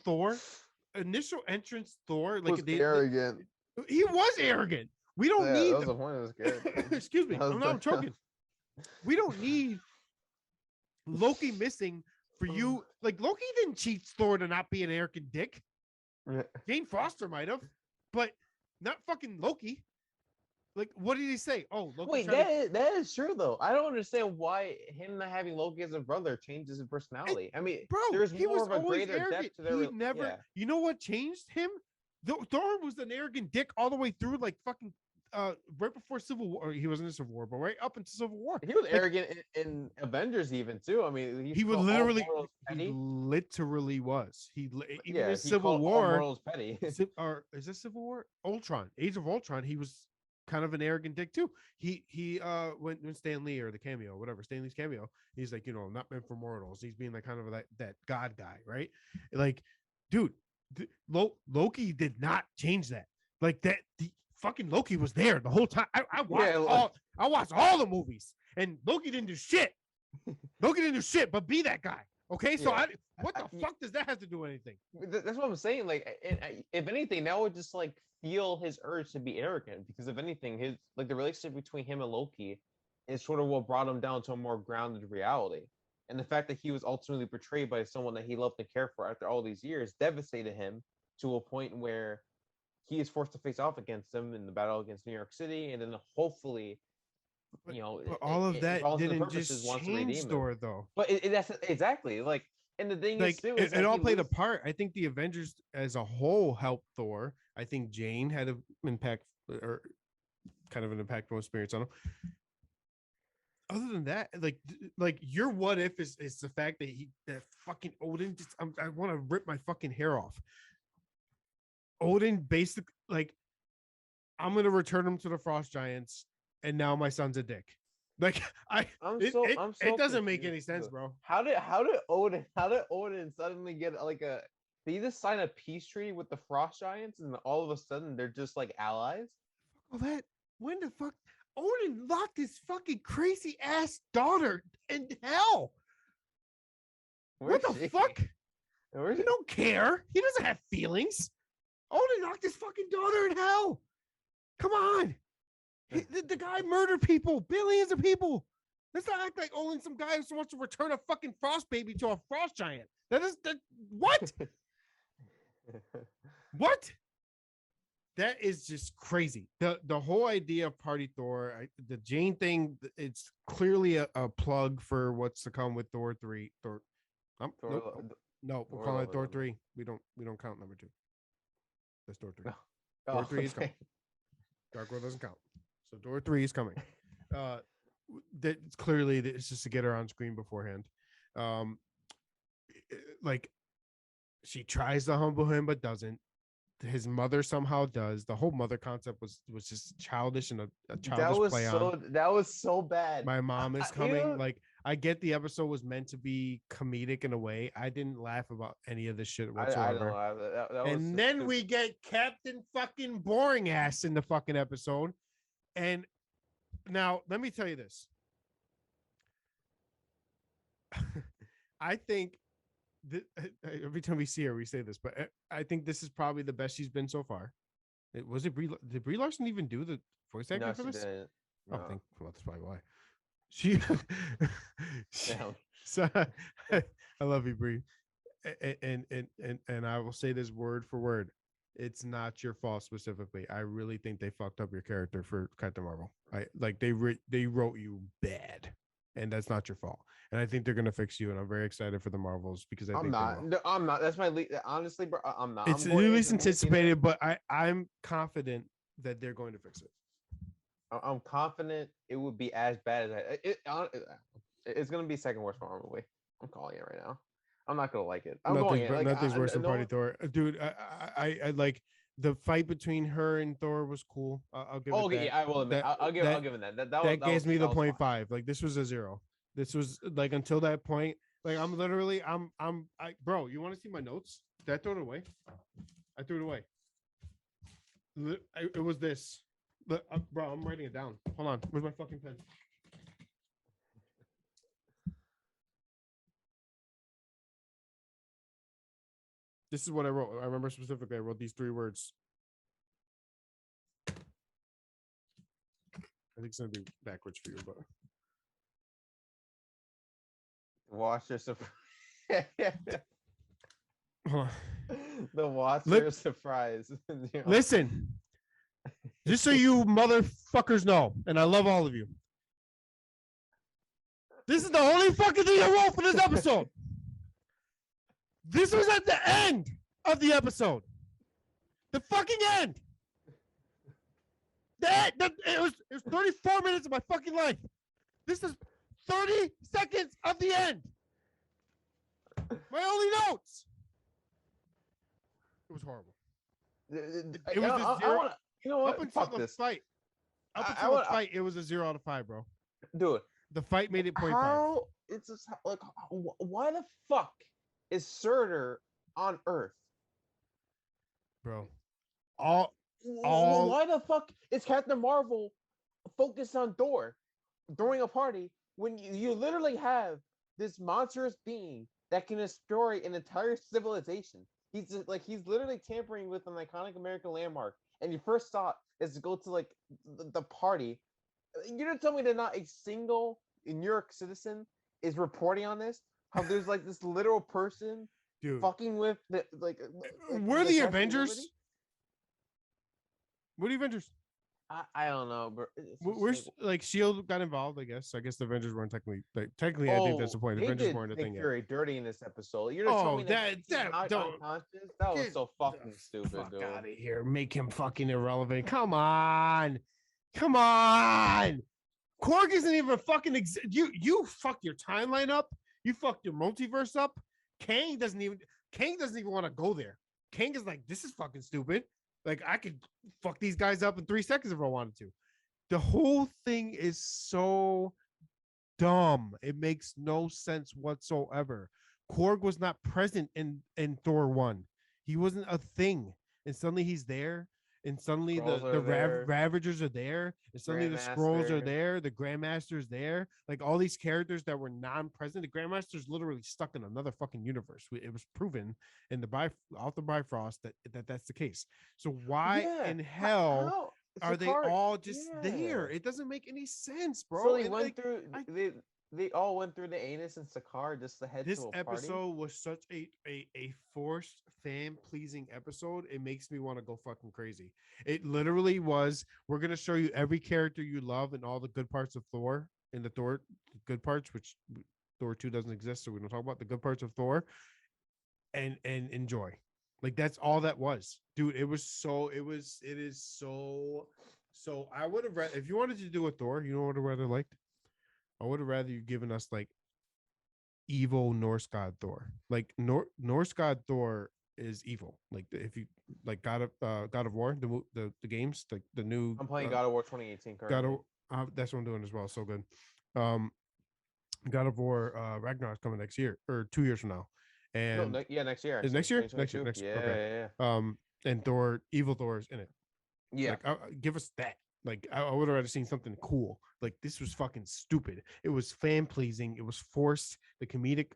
entrance Thor. Like was arrogant. He was arrogant. We don't need. That was the point of this character. Excuse me, I'm choking. We don't need Loki missing for you. Like Loki didn't cheat Thor to not be an arrogant dick. Jane Foster might have, but not fucking Loki. Like, what did he say? Oh, Loki. Wait, that is true though. I don't understand why him not having Loki as a brother changes his personality. I mean, bro, there's he more was of a always greater arrogant. depth to their. He never. Yeah. You know what changed him? Thor was an arrogant dick all the way through, like fucking. Right before Civil War, he wasn't in Civil War, but right up into Civil War, he was arrogant in Avengers even too. I mean, he would literally, he literally was. Even in Civil War, petty. Or is this Civil War? Ultron, Age of Ultron, he was kind of an arrogant dick too. He when Stan Lee or the cameo, whatever, Stan Lee's cameo, he's like, not meant for mortals. He's being like kind of that god guy, right? Like, dude, Loki did not change that. Like that. Fucking Loki was there the whole time. I watched all the movies, and Loki didn't do shit. Loki didn't do shit, but be that guy. Okay, so what the fuck does that have to do with anything? That's what I'm saying. Like, if anything, that would just like feel his urge to be arrogant, because if anything, his like the relationship between him and Loki is sort of what brought him down to a more grounded reality. And the fact that he was ultimately betrayed by someone that he loved and cared for after all these years devastated him to a point where he is forced to face off against them in the battle against New York City, and then hopefully, but all of that didn't just change Thor, though. But that's exactly like, and the thing is, too, it all played a part. I think the Avengers as a whole helped Thor. I think Jane had an impact, or kind of an impactful experience on him. Other than that, like your what if is the fact that fucking Odin just I want to rip my fucking hair off. Odin basically like, I'm gonna return him to the Frost Giants, and now my son's a dick. Like it doesn't make any sense, bro. How did Odin suddenly get like a? Did he just sign a peace treaty with the Frost Giants, and all of a sudden they're just like allies? Well, when the fuck Odin locked his fucking crazy ass daughter in hell? What the fuck? He don't care. He doesn't have feelings. Odin knocked his fucking daughter in hell. Come on. The guy murdered people, billions of people. Let's not act like Odin's some guy who wants to return a fucking frost baby to a frost giant. What? What? That is just crazy. The whole idea of Party Thor, the Jane thing, it's clearly a plug for what's to come with Thor 3. No, we're calling it Thor 3. We don't count number 2. That's Thor 3. No. Thor 3 is coming. Dark World doesn't count. So Thor 3 is coming. That's clearly it's just to get her on screen beforehand. Like she tries to humble him but doesn't. His mother somehow does. The whole mother concept was just childish and a childish play on. That was so bad. My mom is coming. Like, I get the episode was meant to be comedic in a way. I didn't laugh about any of this shit whatsoever. I don't laugh. And then we get Captain fucking boring ass in the fucking episode. And now let me tell you this. I think every time we see her, we say this, but I think this is probably the best she's been so far. Did Brie Larson even do the voice acting for this? Didn't. No. Well, that's probably why. So I love you, Brie, and I will say this word for word. It's not your fault specifically. I really think they fucked up your character for Captain Marvel. They wrote you bad, and that's not your fault. And I think they're gonna fix you. And I'm very excited for the Marvels because I'm not. That's my honestly, bro. I'm not. It's least anticipated, but I'm confident that they're going to fix it. I'm confident it would be as bad as it's gonna be second worst Marvel movie. I'm calling it right now. I'm not gonna like it. I'm going in. Like, Nothing's worse than no, Party Thor, dude. I like the fight between her and Thor was cool. I'll give it okay, that. yeah, I will admit. That I'll give it that. that gives me the was fine. 0.5. Like this was a 0. This was like until that point. Like I'm literally bro. You want to see my notes? Did I throw it away? I threw it away. It was this. Bro, I'm writing it down. Hold on. Where's my fucking pen? This is what I wrote. I remember specifically. I wrote these 3 words. I think it's gonna be backwards for you, but Watcher surprise. hold on. The Watcher surprise. Listen, just so you motherfuckers know, and I love all of you. This is the only fucking thing I wrote for this episode. This was at the end of the episode. The fucking end. It was 34 minutes of my fucking life. This is 30 seconds of the end. My only notes. It was horrible. It was a 0. You know what? Up until Fuck the this. fight. Up until the fight, it was a 0 out of 5, bro. Dude, the fight made it 0.5. How? It's just like, why the fuck is Surtur on Earth, bro? Why the fuck is Captain Marvel focused on Thor during a party when you literally have this monstrous being that can destroy an entire civilization? He's just, like, he's literally tampering with an iconic American landmark, and your first thought is to go to like the party. You're gonna tell me that not a single New York citizen is reporting on this? How there's like this literal person fucking with the we're the Avengers. What are the Avengers? I don't know, bro. We're like Shield got involved, I guess. I guess the Avengers weren't technically. I think that's the point. The Avengers weren't a thing Fury dirty in this episode. You're just telling me that don't. That was so fucking stupid. Fuck dude. Out of here! Make him fucking irrelevant. Come on. Korg isn't even fucking exist. You fucked your timeline up. You fucked your multiverse up. Kang doesn't even want to go there. Kang is like, this is fucking stupid. Like, I could fuck these guys up in 3 seconds if I wanted to. The whole thing is so dumb. It makes no sense whatsoever. Korg was not present in Thor 1. He wasn't a thing. And suddenly he's there. And suddenly the Ravagers are there. And suddenly the Skrulls are there. The Grandmaster's there. Like, all these characters that were non-present. The Grandmaster's literally stuck in another fucking universe. It was proven in the author Bifrost that that's the case. So why in hell are they all just there? It doesn't make any sense, bro. So they went through. They all went through the anus and Sakaar just to head to a party. This episode was such a forced fan-pleasing episode. It makes me want to go fucking crazy. It literally was, we're going to show you every character you love and all the good parts of Thor, and the Thor good parts, which Thor 2 doesn't exist, so we don't talk about the good parts of Thor, and enjoy. Like, that's all that was. Dude, it is so I would have if you wanted to do a Thor, you know what I'd rather liked? I would have rather you given us like evil Norse god Thor. Like Norse god Thor is evil. Like if you like God of War, the games, like the new. I'm playing God of War 2018 currently. That's what I'm doing as well. So good. God of War Ragnarok's coming next year or 2 years from now. And next year. Is next year? Next year. Okay. And evil Thor is in it. Yeah. Like, give us that. Like, I would have rather seen something cool. Like, this was fucking stupid. It was fan pleasing. It was forced. The comedic,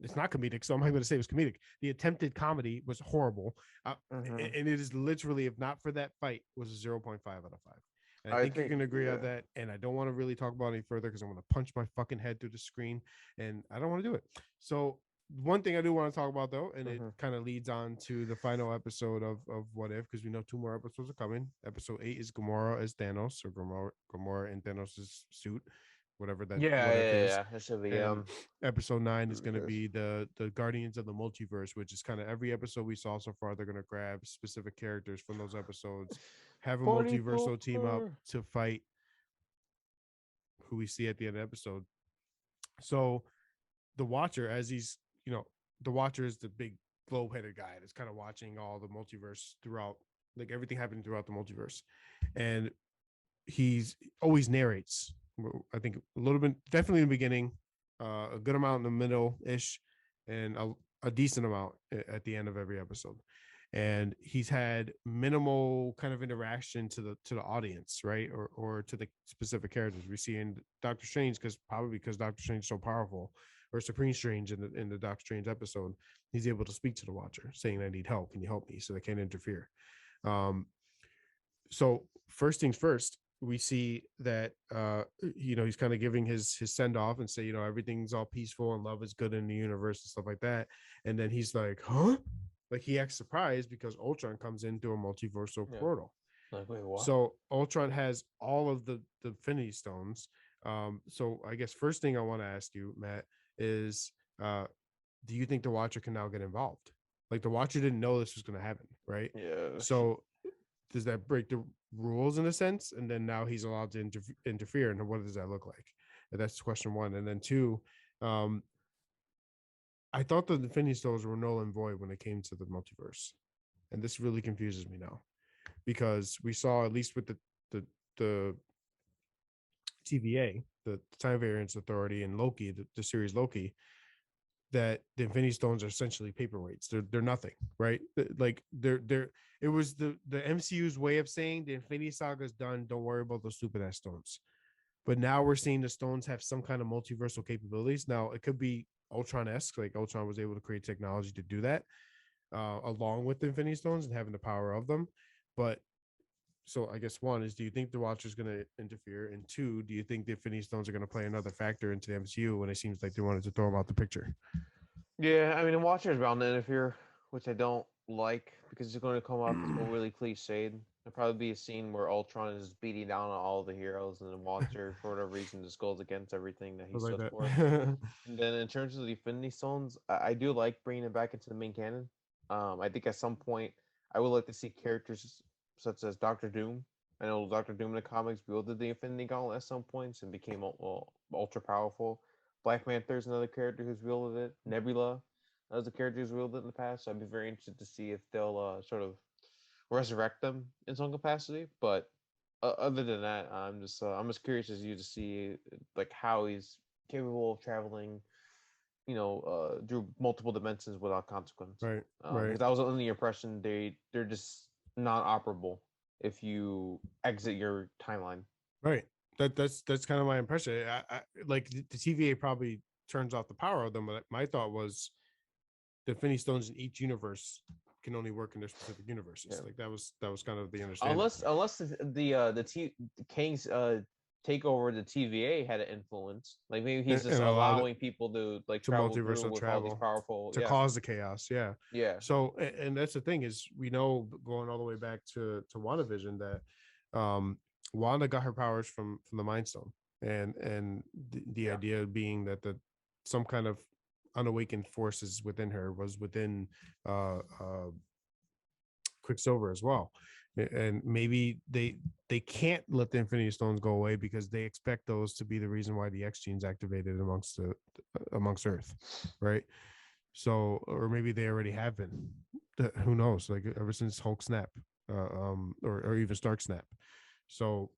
it's not comedic, so I'm not going to say it was comedic. The attempted comedy was horrible, and it is literally, if not for that fight, was a 0.5 out of 5. And I think you can agree on that. And I don't want to really talk about it any further because I'm going to punch my fucking head through the screen, and I don't want to do it. So one thing I do want to talk about, though, and it kind of leads on to the final episode of What If, because we know 2 more episodes are coming. Episode 8 is Gamora as Thanos, or Gamora in Thanos' suit, whatever that is. That should be, episode 9 is going to be the Guardians of the Multiverse, which is kind of every episode we saw so far. They're going to grab specific characters from those episodes, have a multiversal team up to fight who we see at the end of the episode. So the Watcher, as he's the Watcher is the big globe-headed guy that's kind of watching all the multiverse throughout, like everything happening throughout the multiverse, and he's always narrates. I think a little bit, definitely in the beginning, a good amount in the middle ish, and a decent amount at the end of every episode. And he's had minimal kind of interaction to the audience, right, or to the specific characters we see in Doctor Strange, because Doctor Strange is so powerful, or Supreme Strange in the Doctor Strange episode, he's able to speak to the Watcher, saying, "I need help. Can you help me?" So they can't interfere. Um, so first things first, we see that he's kind of giving his send off and say, everything's all peaceful and love is good in the universe and stuff like that. And then he's like, huh? Like he acts surprised because Ultron comes in through a multiversal Yeah. portal. Like, wait, what? So Ultron has all of the Infinity Stones. So I guess first thing I want to ask you, Matt, is do you think the Watcher can now get involved? Like the Watcher didn't know this was going to happen, right? Yeah. So does that break the rules in a sense? And then now he's allowed to interfere, and what does that look like? And that's question one. And then two, um, I thought the Infinity Stones were null and void when it came to the multiverse, and this really confuses me now because we saw, at least with the TVA, the Time Variance Authority, and Loki, the series Loki, that the Infinity Stones are essentially paperweights. They're nothing, right? Like they're it was the MCU's way of saying the Infinity Saga is done. Don't worry about those stupid ass stones. But now we're seeing the stones have some kind of multiversal capabilities. Now it could be Ultron-esque, like Ultron was able to create technology to do that, along with the Infinity Stones and having the power of them. But so I guess one is, do you think the Watcher's going to interfere? And two, do you think the Infinity Stones are going to play another factor into the MCU when it seems like they wanted to throw them out the picture? Yeah, I mean, the Watcher is bound to interfere, which I don't like because it's going to come off as overly cliched. There'll probably be a scene where Ultron is beating down on all the heroes, and the Watcher, for whatever reason, just goes against everything that he I like stood that. for. And then in terms of the Infinity Stones, I do like bringing it back into the main canon. I think at some point I would like to see characters such as Doctor Doom. I know Doctor Doom in the comics wielded the Infinity Gauntlet at some points and became ultra powerful. Black Panther is another character who's wielded it. Nebula as a character who's wielded it in the past. So I'd be very interested to see if they'll sort of resurrect them in some capacity. But other than that, I'm just curious as you to see like how he's capable of traveling, through multiple dimensions without consequence. Right, right, Because I was under the impression they're just not operable if you exit your timeline. right. That's kind of my impression. Like the TVA probably turns off the power of them, but my thought was the Infinity Stones in each universe can only work in their specific universes. Yeah. Like that was kind of the understanding. Unless the King's take over the TVA had an influence. Like maybe he's just And allowed it allowing people to like to travel through multiversal with all these travel powerful. to Yeah, cause the chaos. Yeah. yeah, So, and that's the thing is, we know going all the way back to WandaVision that Wanda got her powers from the Mind Stone, and the yeah. idea being that the some kind of unawakened forces within her was within Quicksilver as well. And maybe they can't let the Infinity Stones go away because they expect those to be the reason why the X genes activated amongst Earth, right? So, or maybe they already have been. Who knows? Like ever since Hulk snap, or even Stark snap. So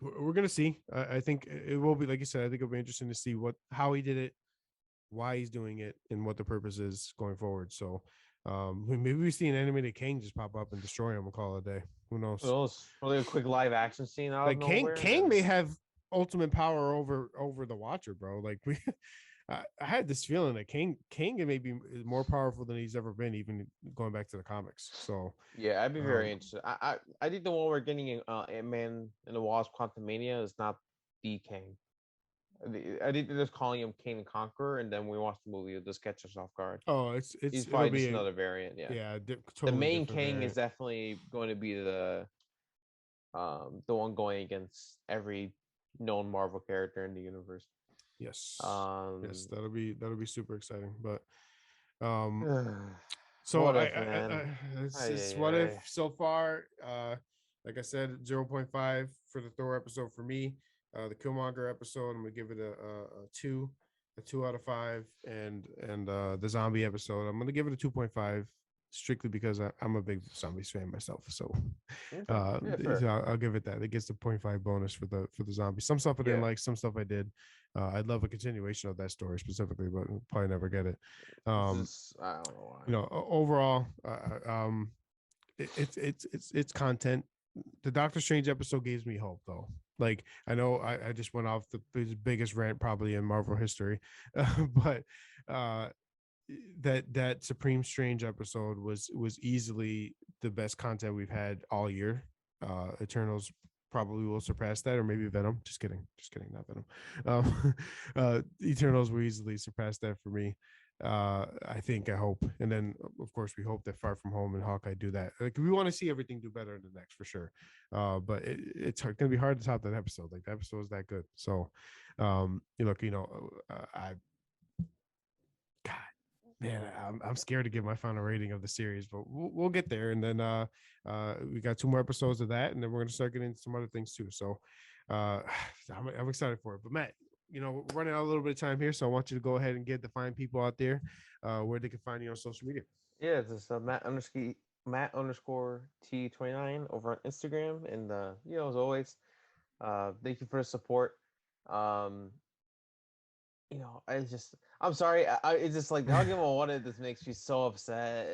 we're gonna see. I think it will be, like you said. I think it'll be interesting to see how he did it, why he's doing it, and what the purpose is going forward. So maybe we see an animated Kang just pop up and destroy him and call it a day. Who Who knows? knows? Probably a quick live action scene out of Like Kang, nowhere, and Kang then may have ultimate power over the Watcher, bro. Like I had this feeling that King may be more powerful than he's ever been, even going back to the comics. So yeah, I'd be um, very interested. I think the one we're getting in Ant-Man and the Wasp: Quantumania is not the Kang. I think they're just calling him Kang the Conqueror, and then we watch the movie, it'll just catch us off guard. oh, He's it'll probably be just another variant. Yeah, the totally main different Kang is variant. definitely going to be the one going against every known Marvel character in the universe. Yes, yes, Um, that'll be super exciting. But um, so what if, man? it's Ay, what if ay, so far. Like I said, 0.5 for the Thor episode for me. The Killmonger episode, I'm gonna give it a two. a 2 out of 5, and the zombie episode, I'm gonna give it a 2.5, strictly because I'm a big zombies fan myself. So, Okay. Yeah, so fair. I'll give it that. It gets the 0.5 bonus for the zombies. Some stuff I didn't Yeah. like, some stuff I did. I'd love a continuation of that story specifically, but we'll probably never get it. It's Um, just I don't know why. Overall, it's content. The Doctor Strange episode gives me hope, though. Like, I know I just went off the biggest rant probably in Marvel history, but uh, that Supreme Strange episode was easily the best content we've had all year. Eternals probably will surpass that, or maybe Venom. Just kidding, not Venom. Eternals will easily surpass that for me. I think, I hope, and then of course we hope that Far From Home and Hawkeye do that. Like, we want to see everything do better in the next for sure. But it's gonna be hard to top that episode. Like, the episode is that good. So, you look, I God, man, I'm scared to give my final rating of the series, but we'll get there. And then we got 2 more episodes of that, and then we're gonna start getting into some other things too. So uh, I'm excited for it. But Matt, we're running out a little bit of time here, so I want you to go ahead and get the fine people out there where they can find you on social media. Yeah, it's just Matt T29 over on Instagram, and as always, thank you for the support. Um, I'm sorry. It's just like the argument on it. This makes me so upset.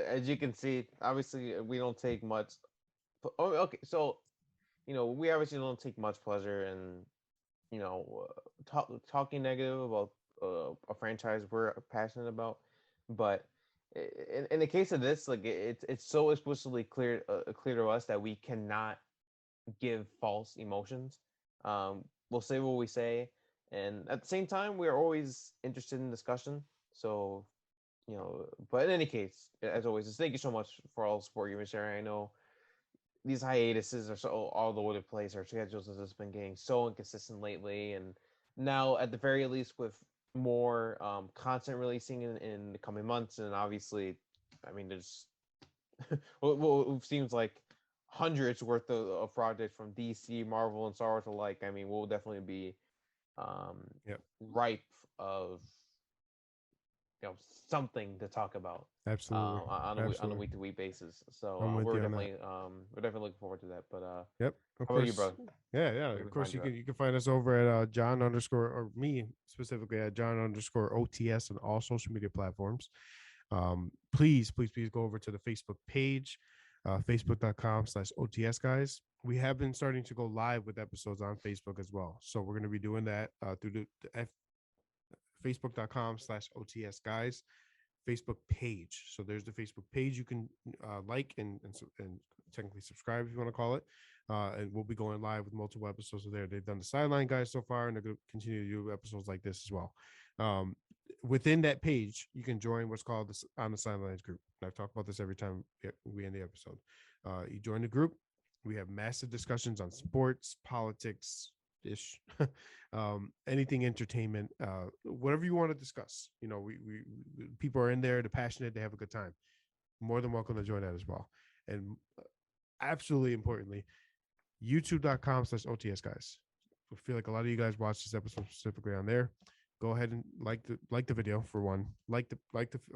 As you can see, obviously we don't take much. Okay, so we obviously don't take much pleasure in talking negative about a franchise we're passionate about, but in the case of this, like it's so explicitly clear to us that we cannot give false emotions. We'll say what we say, and at the same time, we are always interested in discussion. So, but in any case, as always, just thank you so much for all the support you've been sharing. I know these hiatuses are so all over the place. Our schedules have just been getting so inconsistent lately, and now at the very least, with more content releasing in the coming months, and obviously, I mean, there's well, it seems like hundreds worth of projects from DC, Marvel, and Star Wars alike. I mean, we'll definitely be um, Yep, ripe of you know something to talk about absolutely, on a absolutely. week to week basis. So I'm with you on that. we're definitely looking forward to that. But Yep, of how about you, course. bro? Yeah, yeah. Where can Of we course, find you you at? can find us over at John underscore, or me specifically at John underscore OTS on all social media platforms. Please go over to the Facebook page, facebook.com/OTS guys. We have been starting to go live with episodes on Facebook as well. So we're going to be doing that through the facebook.com/OTS guys Facebook page. So there's the Facebook page you can like and technically subscribe if you want to call it. And we'll be going live with multiple episodes of there. They've done the sideline guys so far, and they're going to continue to do episodes like this as well. Um, Within that page, you can join what's called this on the sidelines group. And I've talked about this every time we end the episode. You join the group. We have massive discussions on sports, politics, ish, anything entertainment, whatever you want to discuss. We people are in there, they're passionate, they have a good time. More than welcome to join that as well. And absolutely importantly, youtube.com/OTS guys. I feel like a lot of you guys watch this episode specifically on there. Go ahead and like the video for one. Like the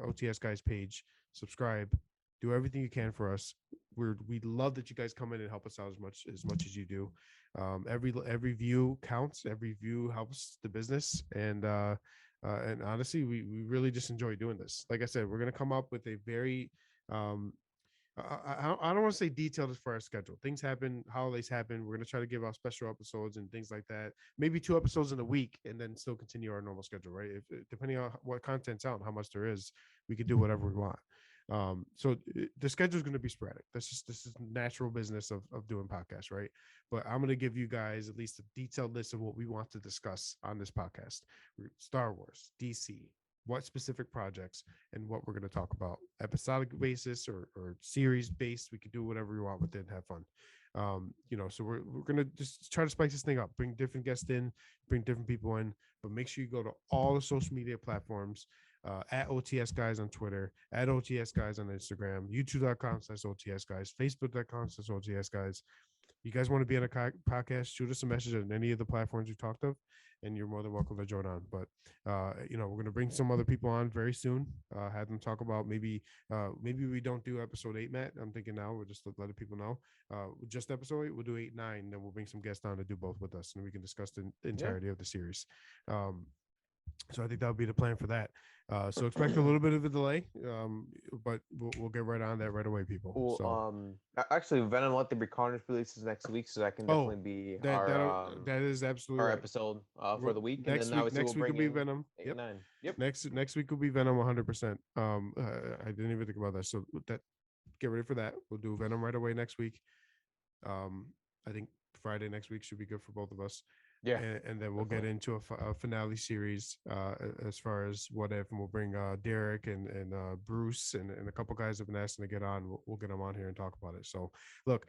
OTS guys page. Subscribe. Do everything you can for us. We love that you guys come in and help us out as much as you do. Every view counts. Every view helps the business, and honestly, we really just enjoy doing this. Like I said, we're gonna come up with a very um, I don't want to say detailed as far as schedule. Things happen, holidays happen. We're gonna try to give out special episodes and things like that. Maybe 2 episodes in a week, and then still continue our normal schedule. Right? If depending on what content's out and how much there is, we could do whatever we want. So the schedule is going to be sporadic. This is natural business of doing podcasts, right? But I'm going to give you guys at least a detailed list of what we want to discuss on this podcast: Star Wars, DC, what specific projects, and what we're going to talk about, episodic basis or series based. We can do whatever we want with it and have fun. So we're gonna just try to spice this thing up, bring different guests in, bring different people in, but make sure you go to all the social media platforms, at OTS guys on Twitter, at OTS guys on Instagram, youtube.com/OTS guys, facebook.com/OTS guys. You guys want to be on a podcast, shoot us a message on any of the platforms we talked of, and you're more than welcome to join on. But we're going to bring some other people on very soon. Have them talk about maybe we don't do episode 8, Matt. I'm thinking now we'll just let people know. Just episode 8, we'll do 8, 9, then we'll bring some guests on to do both with us, and we can discuss the entirety of the series. So I think that would be the plan for that. So expect a little bit of a delay, but we'll get right on that right away, people. Well, So actually, Venom Let There Be Carnage releases next week, so that can definitely be that is absolutely our right. episode for the week. Next and then week, next week will be Venom. 8 Yep. and 9. Yep. Next week will be Venom 100%. I didn't even think about that. So that, get ready for that. We'll do Venom right away next week. I think Friday next week should be good for both of us. Yeah, and then we'll get into a finale series as far as what if, and we'll bring Derek and Bruce and a couple guys have been asking to get on. We'll get them on here and talk about it. So look,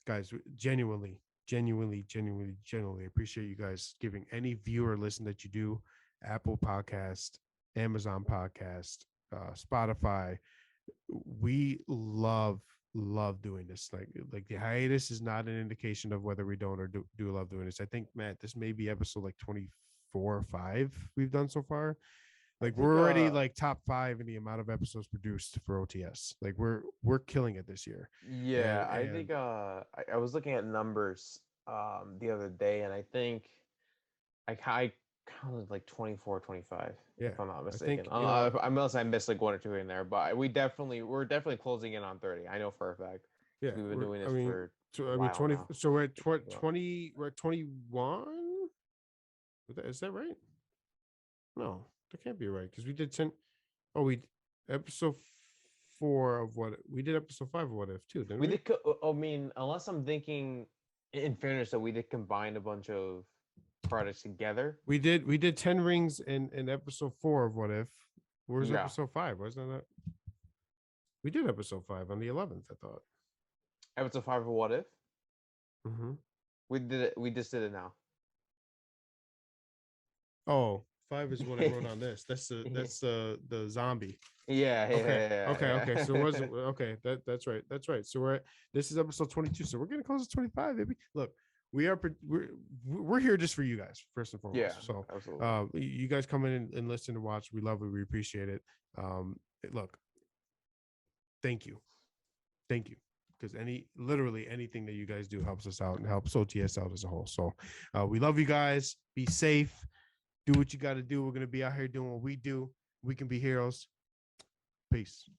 guys, genuinely appreciate you guys giving any viewer listen that you do. Apple Podcast, Amazon Podcast, Spotify. We love doing this. Like the hiatus is not an indication of whether we don't or do love doing this. I think, Matt, this may be episode like 24 or 5 we've done so far. Like we're already like top 5 in the amount of episodes produced for OTS. Like we're killing it this year. Yeah, I think I was looking at numbers the other day, and I think I counted like 24, 25, if I'm not mistaken. Unless I missed like 1 or 2 in there, but we're definitely closing in on 30. I know for a fact. Yeah, we've been doing this for. I mean, 20. Now. So we're at 20. We're at 21. Is that right? No, that can't be right because we did 10. Oh, we episode 4 of what we did. Episode 5 of What If too. Didn't we? Did. I mean, unless I'm thinking, in fairness, that we did combine a bunch of products together. We did 10 rings in episode 4 of What If. Where's episode 5? Wasn't that? We did episode 5 on the 11th. I thought. Episode 5 of What If. Mm-hmm. We did it. We just did it now. Oh, 5 is what I wrote on this. That's the zombie. Yeah. Okay. So it wasn't okay. That's right. So this is episode 22. So we're getting close to 25, baby. Look, we're here just for you guys first and foremost. Yeah. So absolutely. You guys come in and listen and watch. We love it. We appreciate it. Look, thank you. Because literally anything that you guys do helps us out and helps OTS out as a whole. So we love you guys. Be safe. Do what you got to do. We're going to be out here doing what we do. We can be heroes. Peace.